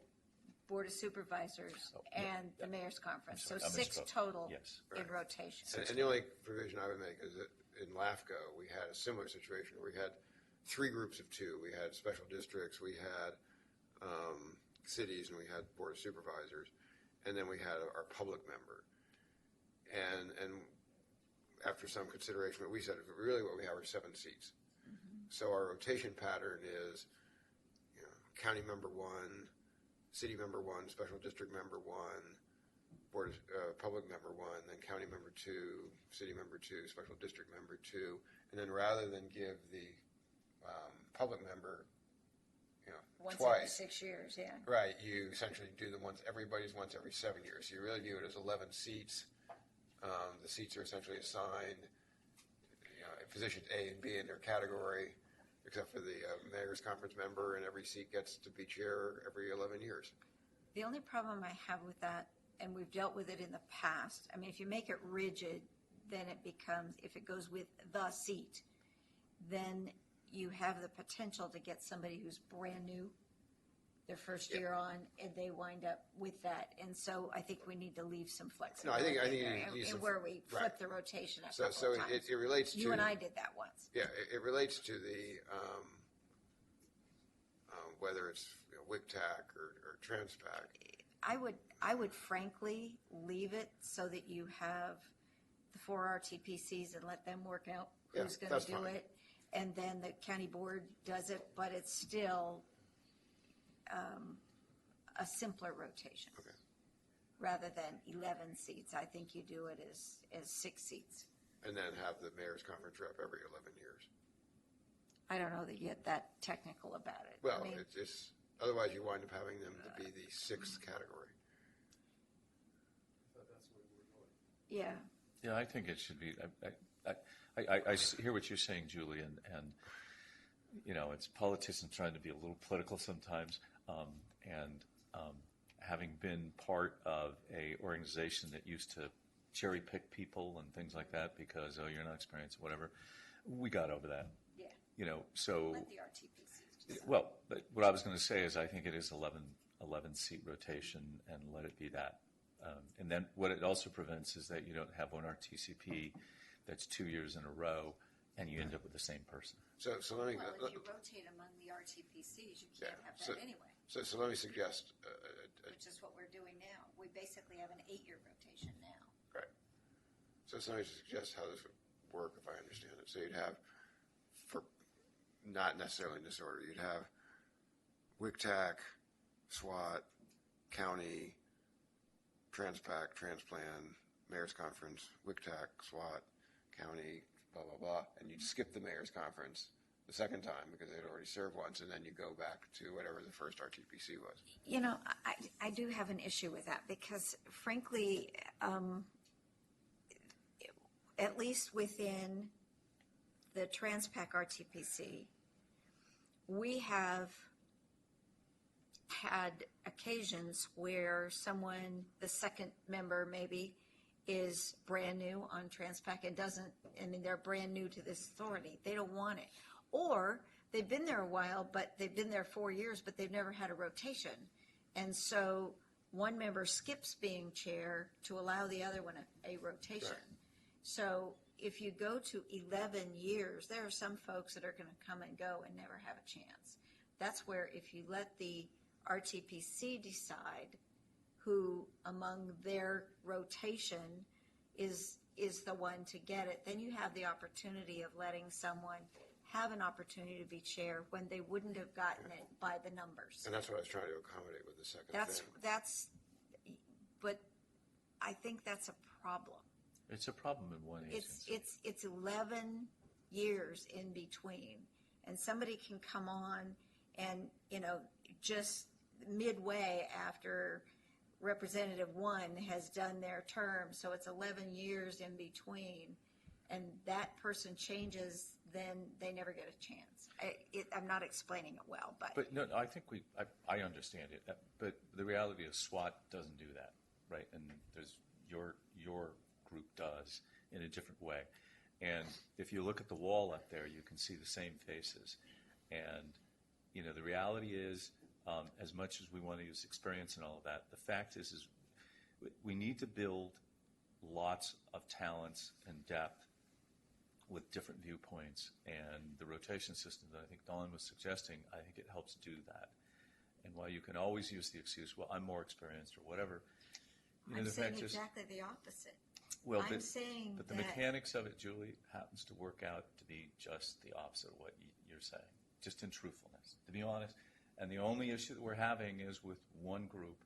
board of supervisors, and the mayor's conference. So I 6 misspoke. total Yes. in rotation. And the only provision I would make is that in LAFCO, we had a similar situation where we had 3 groups of 2. We had special districts, we had cities, and we had board of supervisors, and then we had our public member. And after some consideration, what we said is really what we have are 7 seats. So our rotation pattern is county member 1, city member 1, special district member 1, board of, public member 1, then county member 2, city member 2, special district member 2, and then rather than give the public member Once twice. every 6 years, yeah. Right, you essentially do everybody's once every 7 years. So you really view it as 11 seats. The seats are essentially assigned, positions A and B in their category, except for the mayor's conference member, and every seat gets to be chair every 11 years. The only problem I have with that, and we've dealt with it in the past, I mean, if you make it rigid, then it becomes, if it goes with the seat, then you have the potential to get somebody who's brand new, their first year on, and they wind up with that. And so I think we need to leave some flexibility I think there, you need and some- where we flip right. the rotation a So couple of times. it relates to... You and I did that once. Yeah, it relates to the, whether it's WICTAC or TransPAC. I would frankly leave it so that you have the 4 RTPCs and let them work out who's Yeah, going to that's do fine. it. And then the county board does it, but it's still a simpler rotation. Okay. Rather than 11 seats, I think you do it as 6 seats. And then have the mayor's conference rep every 11 years. I don't know that you get that technical about it. Well, I mean, it's otherwise you wind up having them to be the 6th category. yeah. Yeah, I think it should be. I hear what you're saying, Julie, and it's politicians trying to be a little political sometimes, and having been part of a organization that used to cherry pick people and things like that because you're not experienced, whatever, we got over that. Yeah. So Let the RTPCs decide. well, but what I was going to say is I think it is 11 11-seat rotation and let it be that. And then what it also prevents is that you don't have one RTCP that's 2 years in a row and you end up with the same person. So let me. Well, if you rotate among the RTPCs, you can't have so- that anyway, So let me suggest, which is what we're doing now. We basically have an 8-year rotation now. right. So let me suggest how this would work if I understand it. So you'd have, for not necessarily in this order, you'd have WICTAC, SWAT, county, Transpac, Transplan, Mayor's Conference, WICTAC, SWAT, county, blah, blah, blah, and you'd skip the Mayor's Conference the second time because they'd already served once, and then you go back to whatever the first RTPC was. You know, I do have an issue with that because frankly, at least within the Transpac RTPC, we have had occasions where someone, the second member maybe, is brand new on Transpac and doesn't, I mean, they're brand new to this authority. They don't want it. Or they've been there a while, but they've been there 4 years, but they've never had a rotation. And so one member skips being chair to allow the other one a rotation. Right. So if you go to 11 years, there are some folks that are going to come and go and never have a chance. That's where if you let the RTPC decide who among their rotation is the one to get it, then you have the opportunity of letting someone have an opportunity to be chair when they wouldn't have gotten it by the numbers. And that's what I was trying to accommodate with the second thing. But I think that's a problem. It's a problem in one agency. It's 11 years in between, and somebody can come on and, you know, just midway after Representative 1 has done their term, so it's 11 years in between, and that person changes, then they never get a chance. I'm not explaining it well, but. But no, I think I understand it. But the reality is SWAT doesn't do that, right? And there's your group does in a different way. And if you look at the wall up there, you can see the same faces. And, you know, the reality is, as much as we want to use experience and all of that, the fact is we need to build lots of talents and depth with different viewpoints, and the rotation system that I think Dawn was suggesting, I think it helps do that. And while you can always use the excuse, well, I'm more experienced or whatever, you know, I'm the saying fact is, exactly the opposite. well, I'm saying but the that- mechanics of it, Julie, happens to work out to be just the opposite of what you're saying, just in truthfulness, to be honest. And the only issue that we're having is with one group.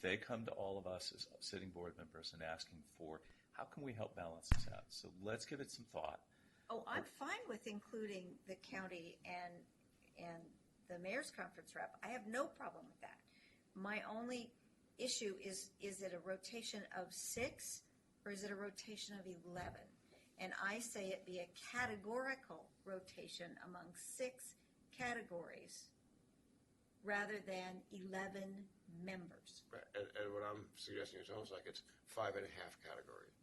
They come to all of us as sitting board members and asking for, how can we help balance this out? So let's give it some thought. Oh, I'm fine with including the county and the mayor's conference rep. I have no problem with that. My only issue is it a rotation of 6 or is it a rotation of 11? And I say it be a categorical rotation among 6 categories rather than 11 members. Right. And what I'm suggesting is almost like it's 5.5 categories.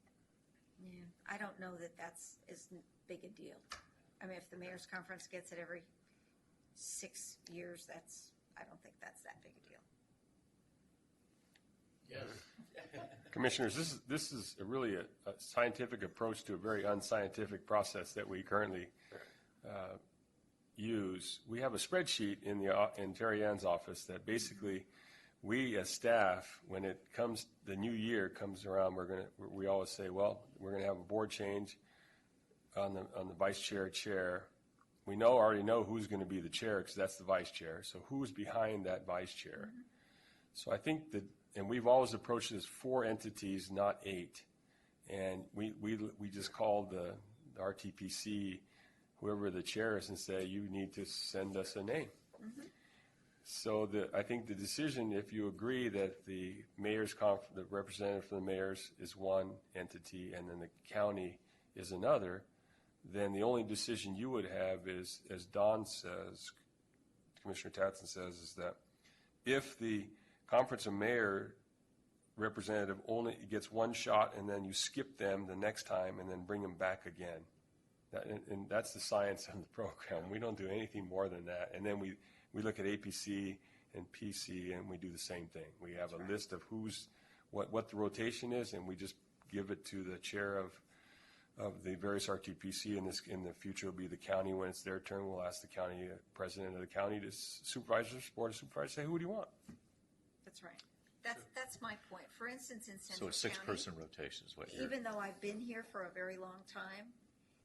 Yeah, I don't know that that's as big a deal. I mean, if the mayor's conference gets it every 6 years, I don't think that's that big a deal. Yes. Commissioners, this is really a scientific approach to a very unscientific process that we currently use. We have a spreadsheet in Terry Ann's office that basically we as staff, when the new year comes around, we always say, well, we're going to have a board change on the vice chair. We already know who's going to be the chair because that's the vice chair. So who's behind that vice chair? Mm-hmm. So I think that, and we've always approached it as 4 entities, not 8. And we just called the RTPC, whoever the chair is, and say, you need to send us a name. Mm-hmm. So I think the decision, if you agree that the representative for the mayors is one entity and then the county is another, then the only decision you would have is, as Don says, Commissioner Tatson says, is that if the conference of mayor representative only gets one shot and then you skip them the next time and then bring them back again. And that's the science of the program. We don't do anything more than that. And then we look at APC and PC, and we do the same thing. We have a list of what the rotation is, and we just give it to the chair of the various RTPC. In the future, will be the county. When it's their turn, we'll ask the county president of the county to board of supervisors, say, who do you want? That's right. That's my point. For instance, in So Central a County, six-person rotation is what you're. even though I've been here for a very long time,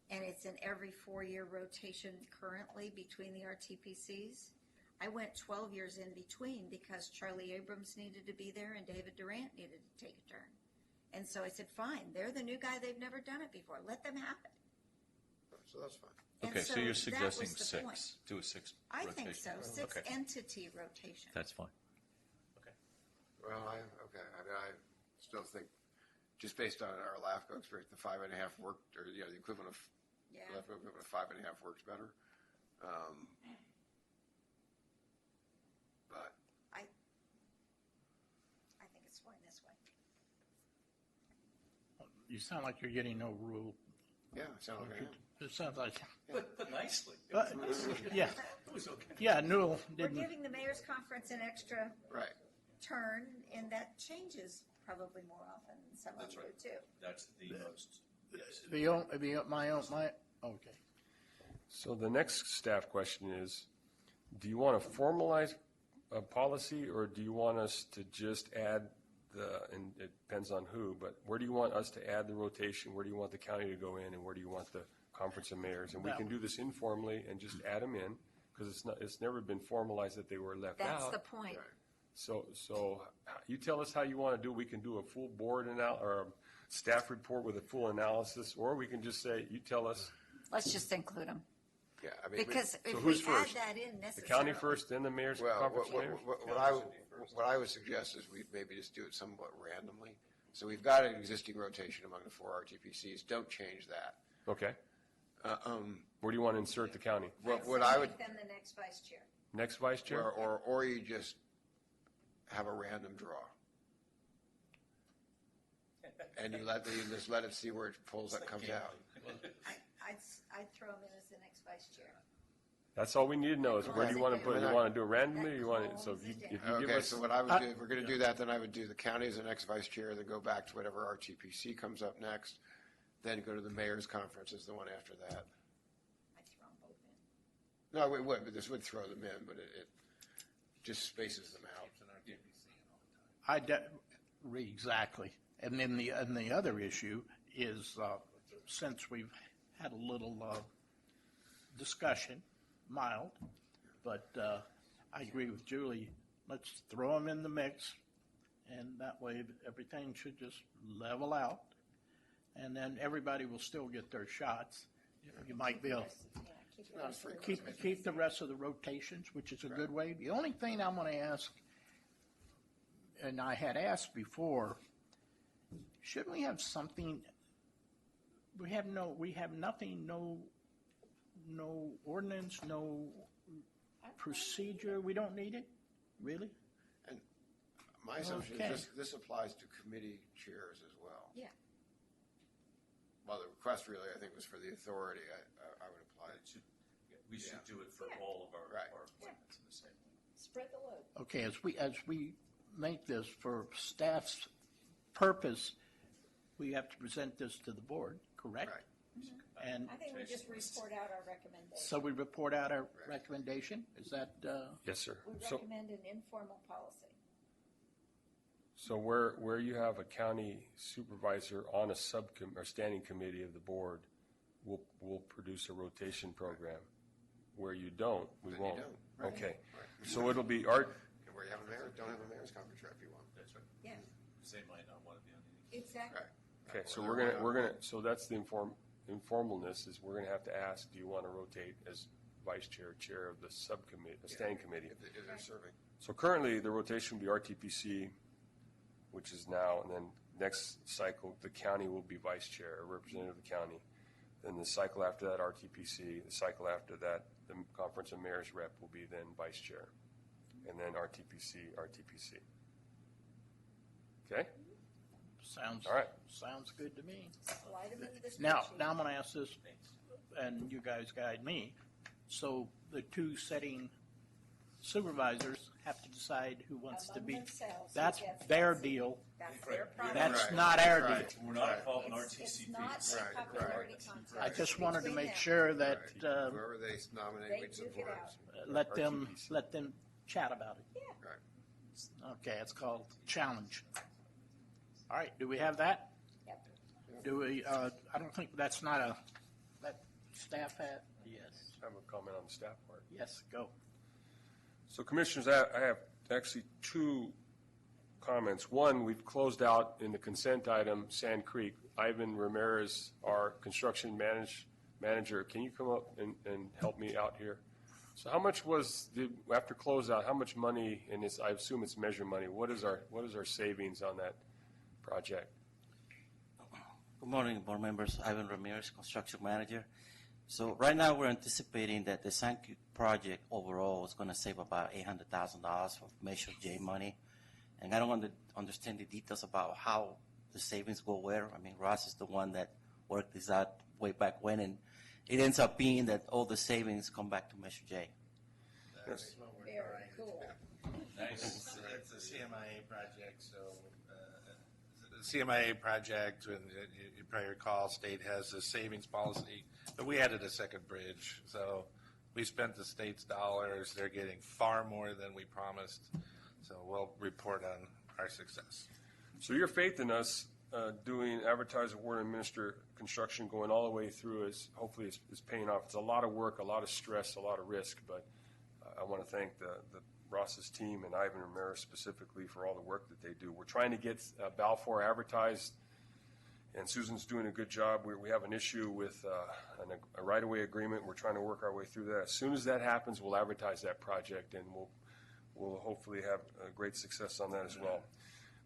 and it's an every 4-year rotation currently between the RTPCs, I went 12 years in between because Charlie Abrams needed to be there and David Durant needed to take a turn. And so I said, fine, they're the new guy, they've never done it before. Let them have it. So that's fine. And Okay, so you're that suggesting was the point. six, do a six I rotation. think so, 6 Okay. entity rotation. That's fine. Well, I still think, just based on our LAFCO experience, the 5.5 worked, or, the equivalent of, Yeah. LAFCO equivalent of 5.5 works better. But I think it's fine this way. You sound like you're getting no rule. yeah, it sounds like I am. It sounds like, But nicely. yeah, yeah, Newell We're didn't, giving the mayor's conference an extra Right. turn, and that changes probably more often than some of them do too. That's the most. okay. So the next staff question is, do you want to formalize a policy, or do you want us to just add and it depends on who, but where do you want us to add the rotation? Where do you want the county to go in, and where do you want the conference of mayors? And we can do this informally and just add them in, because it's never been formalized that they were left out. That's the point. So you tell us how you want to do. We can do a full board or a staff report with a full analysis, or we can just say, you tell us. Let's just include them. Yeah, I mean, Because So if we who's add first? that in The necessarily. county first, then the mayor's well, conference of mayors? what I would suggest is we maybe just do it somewhat randomly. So we've got an existing rotation among the 4 RTPCs. Don't change that. Okay. Where do you want to insert the county? What I would, Make them the next vice chair. Next vice chair? or you just have a random draw. And you just let it see where it pulls, that comes out. I'd throw him in as the next vice chair. That's all we need to know is where do you want to put it? You want to do it randomly, or you want it, so if you give Okay, us. so what I would do, if we're going to do that, then I would do the county as the next vice chair, then go back to whatever RTPC comes up next, then go to the mayor's conference as the one after that. I'd throw them both in. No, we would, but this would throw them in, but it just spaces them out. Exactly. And then the other issue is, since we've had a little discussion, mild, but I agree with Julie, let's throw them in the mix, and that way everything should just level out, and then everybody will still get their shots. You might be able keep the rest of the rotations, which is a good way. The only thing I'm going to ask, and I had asked before, shouldn't we have something? We have nothing, no ordinance, no procedure. We don't need it, really. And my assumption Okay. is this applies to committee chairs as well. Yeah. Well, the request really, I think, was for the authority. I would apply it to. We should do it for all of our Right. appointments in the same way. Spread the load. Okay, as we make this for staff's purpose, we have to present this to the board, correct? Right. And I think we just report out our recommendation. so we report out our recommendation. Is that? Yes, sir. We So, recommend an informal policy. so where you have a county supervisor on a or standing committee of the board, we'll produce a rotation program. Where you don't, we Then you won't. don't. Right. Okay. Right. So it'll be art. And where you have a mayor, don't have a mayor's conference rep, you want. That's right. Yeah, Because they might not want to be on any. exactly. Right. Okay, so we're gonna, so that's the informalness, is we're gonna have to ask, do you want to rotate as vice chair, chair of the subcommittee, the standing committee? If they're serving. So currently, the rotation will be RTPC, which is now, and then next cycle, the county will be vice chair, a representative of the county. Then the cycle after that, RTPC. The cycle after that, the Conference of Mayors rep will be then vice chair. And then RTPC. Okay? All right. Sounds good to me. Slide them into this Now spreadsheet. I'm going to ask this, and you guys guide me. So the two setting supervisors have to decide who wants to Among be. themselves, That's yes, their that's- deal. That's their problem. That's Right. not our Right. deal. We're not involved in It's not RTCPs. a Right, popularity right. contest. I just wanted to between make them. sure that, Whoever they nominate, They we'd duke it support. out. let them RTPC. chat about it. Yeah. Right. Okay, it's called challenge. All right, do we have that? Yep. Do we, I don't think that's not a, that staff hat? Yes. I have a comment on the staff part. Yes, go. So Commissioners, I have actually two comments. One, we've closed out in the consent item, Sand Creek. Ivan Ramirez, our construction manager, can you come up and help me out here? So how much was after closeout, how much money, and I assume it's measure money, what is our savings on that project? Good morning, board members. Ivan Ramirez, construction manager. So right now, we're anticipating that the Sand Creek project overall is going to save about $800,000 of Measure J money. And I don't understand the details about how the savings go where. I mean, Ross is the one that worked this out way back when, and it ends up being that all the savings come back to Measure J. Yes. Very cool. It's a CMIA project, so the CMIA project, and you probably recall, state has a savings policy, but we added a second bridge. So we spent the state's dollars. They're getting far more than we promised. So we'll report on our success. So your faith in us doing advertise, award, and administer construction going all the way through is hopefully is paying off. It's a lot of work, a lot of stress, a lot of risk, but I want to thank the Ross's team and Ivan Ramirez specifically for all the work that they do. We're trying to get Balfour advertised, and Susan's doing a good job. We have an issue with a right-of-way agreement. We're trying to work our way through that. As soon as that happens, we'll advertise that project, and we'll hopefully have great success on that as well.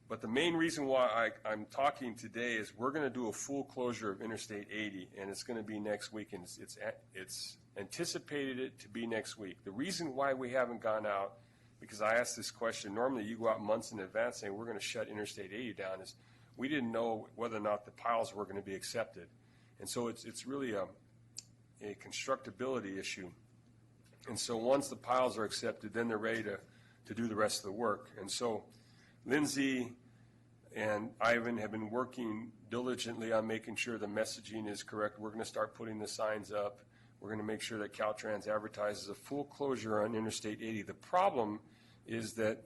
But the main reason why I'm talking today is we're going to do a full closure of Interstate 80, and it's going to be next week, and it's anticipated it to be next week. The reason why we haven't gone out, because I asked this question, normally you go out months in advance saying we're going to shut Interstate 80 down, is we didn't know whether or not the piles were going to be accepted. And so it's really a constructability issue. And so once the piles are accepted, then they're ready to do the rest of the work. And so Lindsay and Ivan have been working diligently on making sure the messaging is correct. We're going to start putting the signs up. We're going to make sure that Caltrans advertises a full closure on Interstate 80. The problem is that,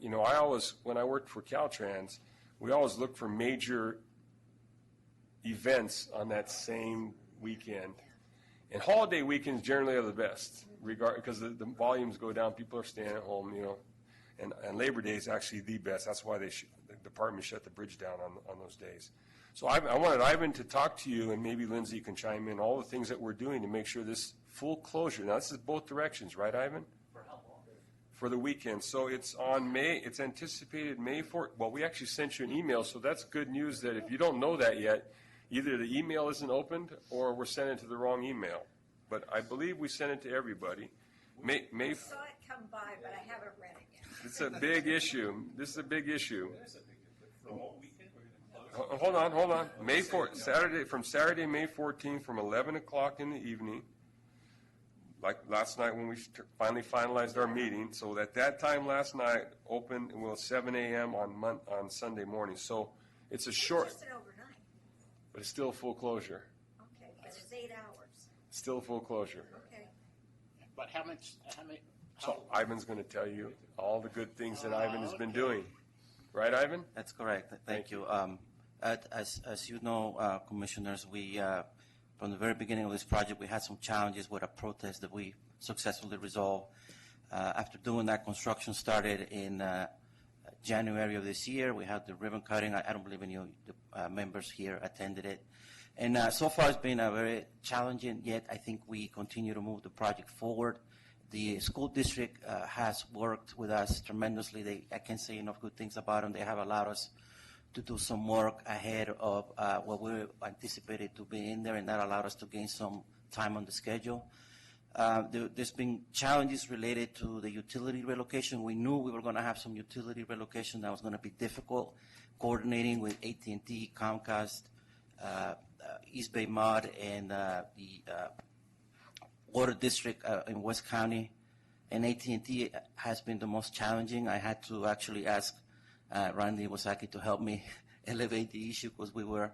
when I worked for Caltrans, we always look for major events on that same weekend. And holiday weekends generally are the best, because the volumes go down, people are staying at home, and Labor Day is actually the best. That's why the department shut the bridge down on those days. So I wanted Ivan to talk to you, and maybe Lindsay can chime in, all the things that we're doing to make sure this full closure, now this is both directions, right, Ivan? For how long? For the weekend. So it's it's anticipated May 4th. Well, we actually sent you an email, so that's good news that if you don't know that yet, either the email isn't opened or we're sending it to the wrong email. But I believe we sent it to everybody. I saw it come by, but I haven't read it yet. It's a big issue. This is a big issue. Hold on. May 4th, from Saturday, May 14th, from 11 o'clock in the evening, like last night when we finally finalized our meeting. So at that time last night, open at 7 a.m. on Sunday morning. So it's a short, Just an overnight. but it's still a full closure. Okay, but it's 8 hours. Still a full closure. Okay. But how much, So Ivan's going to tell you all the good things that Ivan has been doing. Right, Ivan? That's correct. Thank you. As you know, commissioners, we from the very beginning of this project, we had some challenges with a protest that we successfully resolved. After doing that, construction started in January of this year. We had the ribbon cutting. I don't believe any of the members here attended it. And so far, it's been a very challenging, yet I think we continue to move the project forward. The school district has worked with us tremendously. I can't say enough good things about them. They have allowed us to do some work ahead of what we anticipated to be in there, and that allowed us to gain some time on the schedule. There's been challenges related to the utility relocation. We knew we were going to have some utility relocation that was going to be difficult, coordinating with AT&T, Comcast, East Bay Mod, and the Water District in West County. and AT&T has been the most challenging. I had to actually ask Randy Wasaki to help me elevate the issue because we were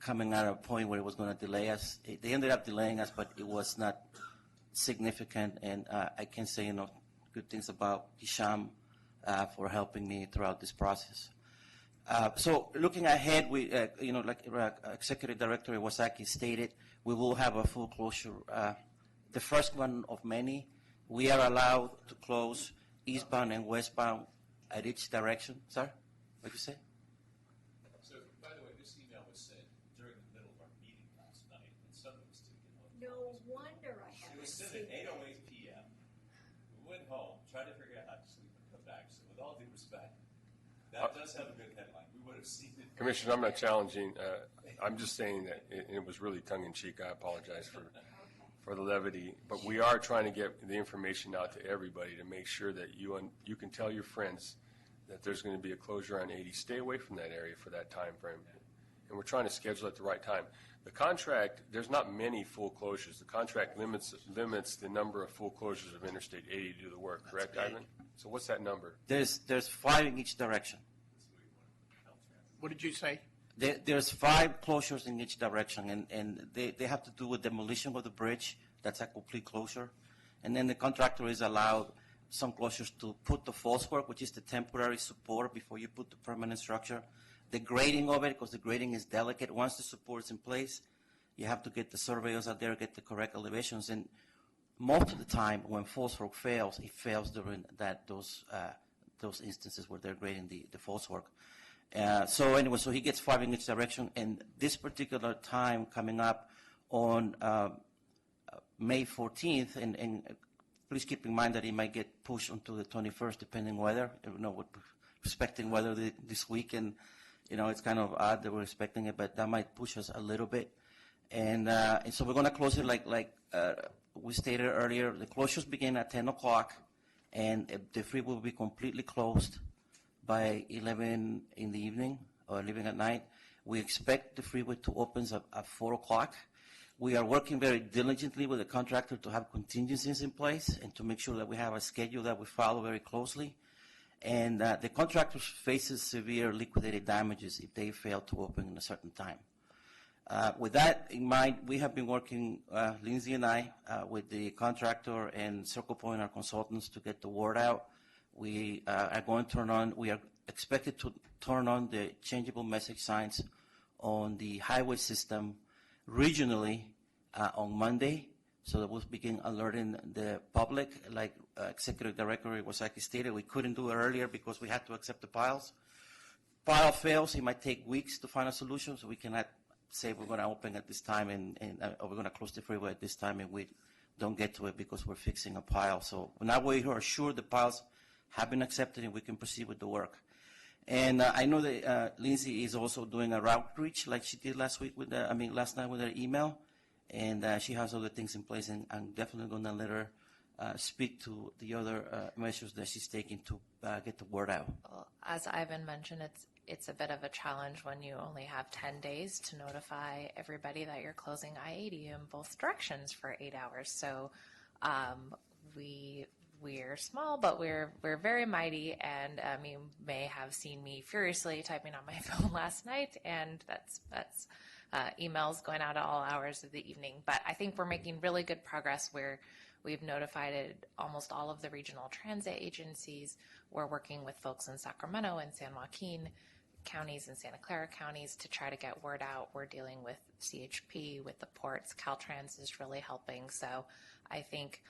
coming at a point where it was going to delay us. They ended up delaying us, but it was not significant, and I can say good things about Hisham for helping me throughout this process. So looking ahead, we, like Executive Director Wasaki stated, we will have a full closure, the first one of many. We are allowed to close eastbound and westbound at each direction. Sir, what did you say? So, by the way, this email was sent during the middle of our meeting last night, and some of us didn't get home. No wonder I It haven't was sent seen at it. 8:08 p.m. We went home, tried to figure out how to sleep and come back. So, with all due respect, that does have a good headline. We would have seen it. Commissioner, I'm not challenging. I'm just saying that it was really tongue-in-cheek. I apologize for the levity. But we are trying to get the information out to everybody to make sure that you can tell your friends that there's going to be a closure on 80. Stay away from that area for that time frame. And we're trying to schedule it at the right time. The contract, there's not many full closures. The contract limits the number of full closures of Interstate 80 to do the work, correct, Ivan? So what's that number? There's 5 in each direction. What did you say? There's 5 closures in each direction, and they have to do with demolition of the bridge. That's a complete closure. And then the contractor is allowed some closures to put the false work, which is the temporary support before you put the permanent structure. The grading of it, because the grading is delicate. Once the support is in place, you have to get the surveyors out there, get the correct elevations. And most of the time, when false work fails, it fails during those instances where they're grading the false work. So anyway, so he gets 5 in each direction. And this particular time coming up on May 14th, and please keep in mind that it might get pushed until the 21st, depending weather. We're expecting weather this week, and it's kind of odd that we're expecting it, but that might push us a little bit. And so we're going to close it like we stated earlier. The closures begin at 10 o'clock, and the freeway will be completely closed by 11 in the evening or 11 at night. We expect the freeway to open at 4 o'clock. We are working very diligently with the contractor to have contingencies in place and to make sure that we have a schedule that we follow very closely. And the contractor faces severe liquidated damages if they fail to open in a certain time. With that in mind, we have been working, Lindsay and I, with the contractor and Circle Point, our consultants, to get the word out. We are expected to turn on the changeable message signs on the highway system regionally on Monday, so that we'll begin alerting the public. Like Executive Director Wasaki stated, we couldn't do it earlier because we had to accept the piles. Pile fails, it might take weeks to find a solution, so we cannot say we're going to open at this time or we're going to close the freeway at this time and we don't get to it because we're fixing a pile. So now we are sure the piles have been accepted and we can proceed with the work. And I know that Lindsay is also doing a route reach like she did last night with her email, and she has other things in place, and I'm definitely going to let her speak to the other measures that she's taking to get the word out. Well, as Ivan mentioned, it's a bit of a challenge when you only have 10 days to notify everybody that you're closing I-80 in both directions for 8 hours. So we're small, but we're very mighty, and you may have seen me furiously typing on my phone last night, and that's emails going out at all hours of the evening. But I think we're making really good progress where we've notified almost all of the regional transit agencies. We're working with folks in Sacramento and San Joaquin counties and Santa Clara counties to try to get word out. We're dealing with CHP, with the ports. Caltrans is really helping. So I think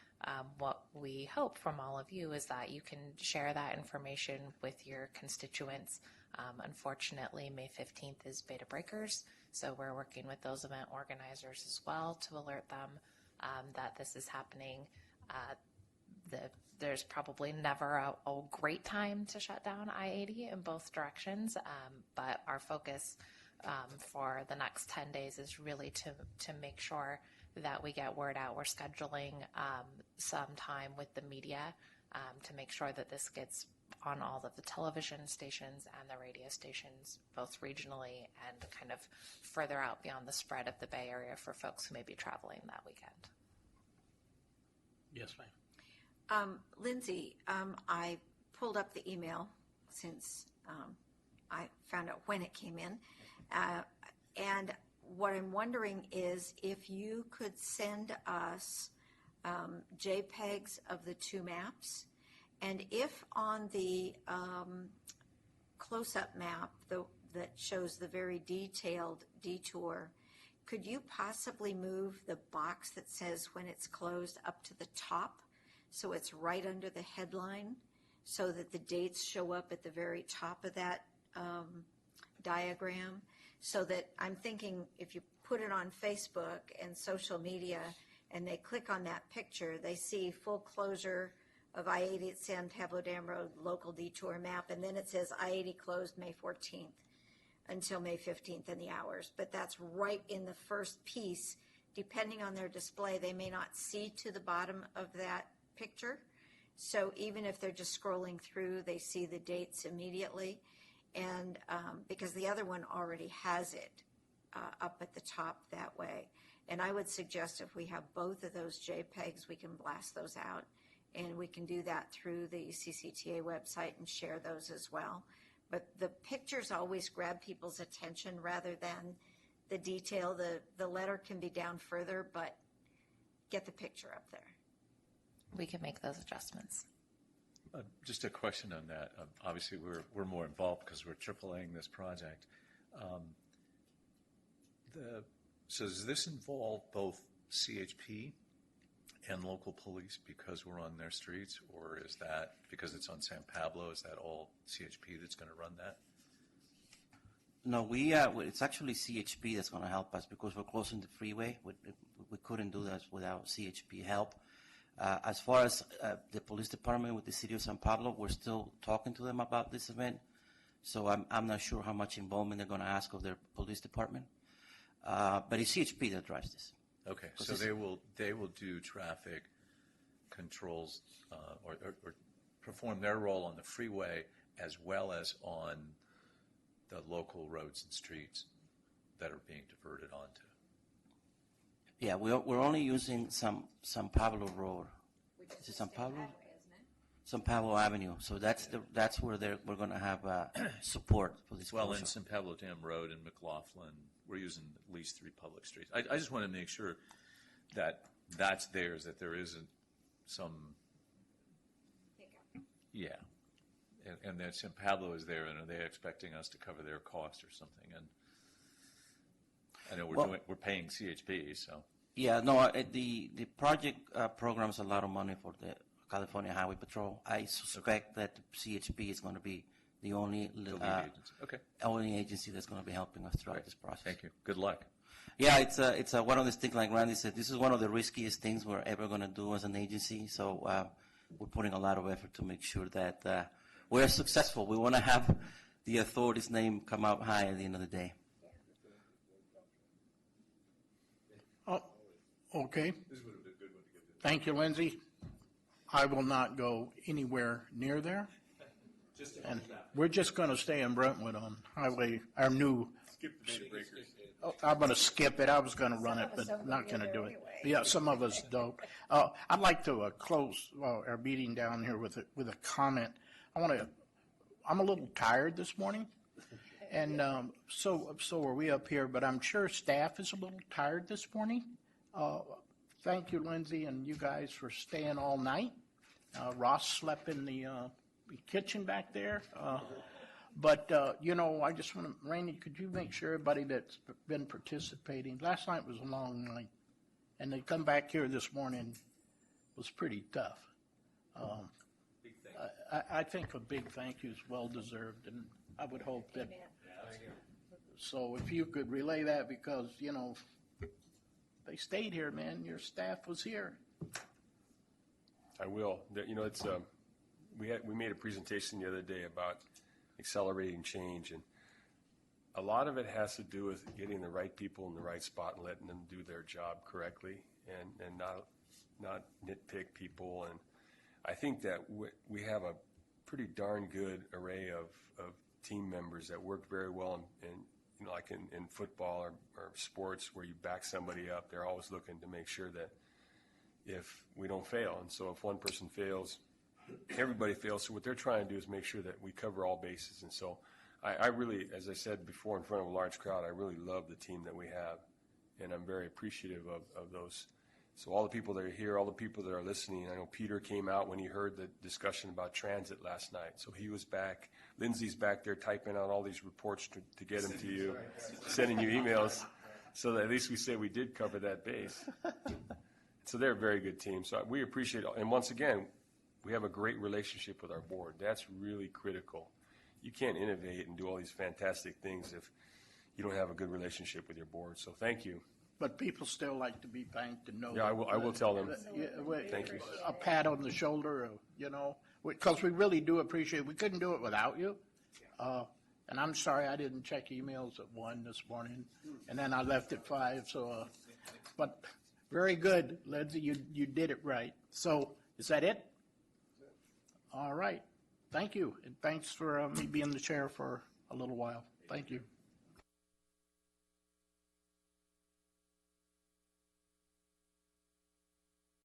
what we hope from all of you is that you can share that information with your constituents. Unfortunately, May 15th is Beta Breakers, so we're working with those event organizers as well to alert them that this is happening. There's probably never a great time to shut down I-80 in both directions, but our focus for the next 10 days is really to make sure that we get word out. We're scheduling some time with the media to make sure that this gets on all of the television stations and the radio stations, both regionally and kind of further out beyond the spread of the Bay Area for folks who may be traveling that weekend. Yes, ma'am. Lindsay, I pulled up the email since I found out when it came in. And what I'm wondering is if you could send us JPEGs of the two maps, and if on the close-up map that shows the very detailed detour, could you possibly move the box that says when it's closed up to the top so it's right under the headline so that the dates show up at the very top of that diagram? So that I'm thinking if you put it on Facebook and social media and they click on that picture, they see full closure of I-80 at San Pablo Dam Road local detour map, and then it says I-80 closed May 14th until May 15th in the hours. But that's right in the first piece. Depending on their display, they may not see to the bottom of that picture. So even if they're just scrolling through, they see the dates immediately. And because the other one already has it up at the top that way. And I would suggest if we have both of those JPEGs, we can blast those out. And we can do that through the CCTA website and share those as well. But the pictures always grab people's attention rather than the detail. The letter can be down further, but get the picture up there. We can make those adjustments. Just a question on that. Obviously, we're more involved because we're AAAing this project. So does this involve both CHP and local police because we're on their streets, or is that because it's on San Pablo? Is that all CHP that's going to run that? No, it's actually CHP that's going to help us because we're closing the freeway. We couldn't do that without CHP help. As far as the police department with the city of San Pablo, we're still talking to them about this event. So I'm not sure how much involvement they're going to ask of their police department. But it's CHP that drives this. Okay, so they will do traffic controls or perform their role on the freeway as well as on the local roads and streets that are being diverted onto. Yeah, we're only using San Pablo Road. Is it San Pablo? Isn't it? San Pablo Avenue. So that's where we're going to have support for this. Well, closure. in San Pablo Dam Road and McLaughlin, we're using at least 3 public streets. I just want to make sure that that's theirs, that there isn't some, yeah, and that San Pablo is there, and are they expecting us to cover their cost or something? And I know we're paying CHP, so. Yeah, no, the project programs a lot of money for the California Highway Patrol. I suspect that CHP is going to be the only only agency that's going to be helping us throughout this process. Thank you. Good luck. Yeah, it's one of those things, like Randy said, this is one of the riskiest things we're ever going to do as an agency. So we're putting a lot of effort to make sure that we're successful. We want to have the authority's name come out high at the end of the day. Oh, okay. Thank you, Lindsay. I will not go anywhere near there. And we're just going to stay in Brentwood on highway, our new. Oh, I'm going to skip it. I was going to run it, but not going to do it. Yeah, some of us don't. I'd like to close our meeting down here with a comment. I'm a little tired this morning, and so are we up here. But I'm sure staff is a little tired this morning. Thank you, Lindsay, and you guys for staying all night. Ross slept in the kitchen back there. But I just want to, Randy, could you make sure everybody that's been participating, last night was a long night, and they come back here this morning was pretty tough. I think a big thank you is well-deserved, and I would hope that, so if you could relay that, because, they stayed here, man. Your staff was here. I will. It's we made a presentation the other day about accelerating change, and a lot of it has to do with getting the right people in the right spot and letting them do their job correctly, and not nitpick people. And I think that we have a pretty darn good array of team members that work very well in like in football or sports, where you back somebody up. They're always looking to make sure that if we don't fail. And so if one person fails, everybody fails. So what they're trying to do is make sure that we cover all bases. And so I really, as I said before in front of a large crowd, I really love the team that we have, and I'm very appreciative of those. So all the people that are here, all the people that are listening, I know Peter came out when he heard the discussion about transit last night. So he was back. Lindsay's back there typing out all these reports to get them to you, sending you emails, so that at least we say we did cover that base. So they're a very good team. So we appreciate it. And once again, we have a great relationship with our board. That's really critical. You can't innovate and do all these fantastic things if you don't have a good relationship with your board. So thank you. But people still like to be thanked and know. Yeah, I will tell them. Thank you. A pat on the shoulder, because we really do appreciate it. We couldn't do it without you. And I'm sorry I didn't check emails at 1 this morning, and then I left at 5. So, but very good, Lindsay. You did it right. So is that it? All right. Thank you, and thanks for me being the chair for a little while. Thank you.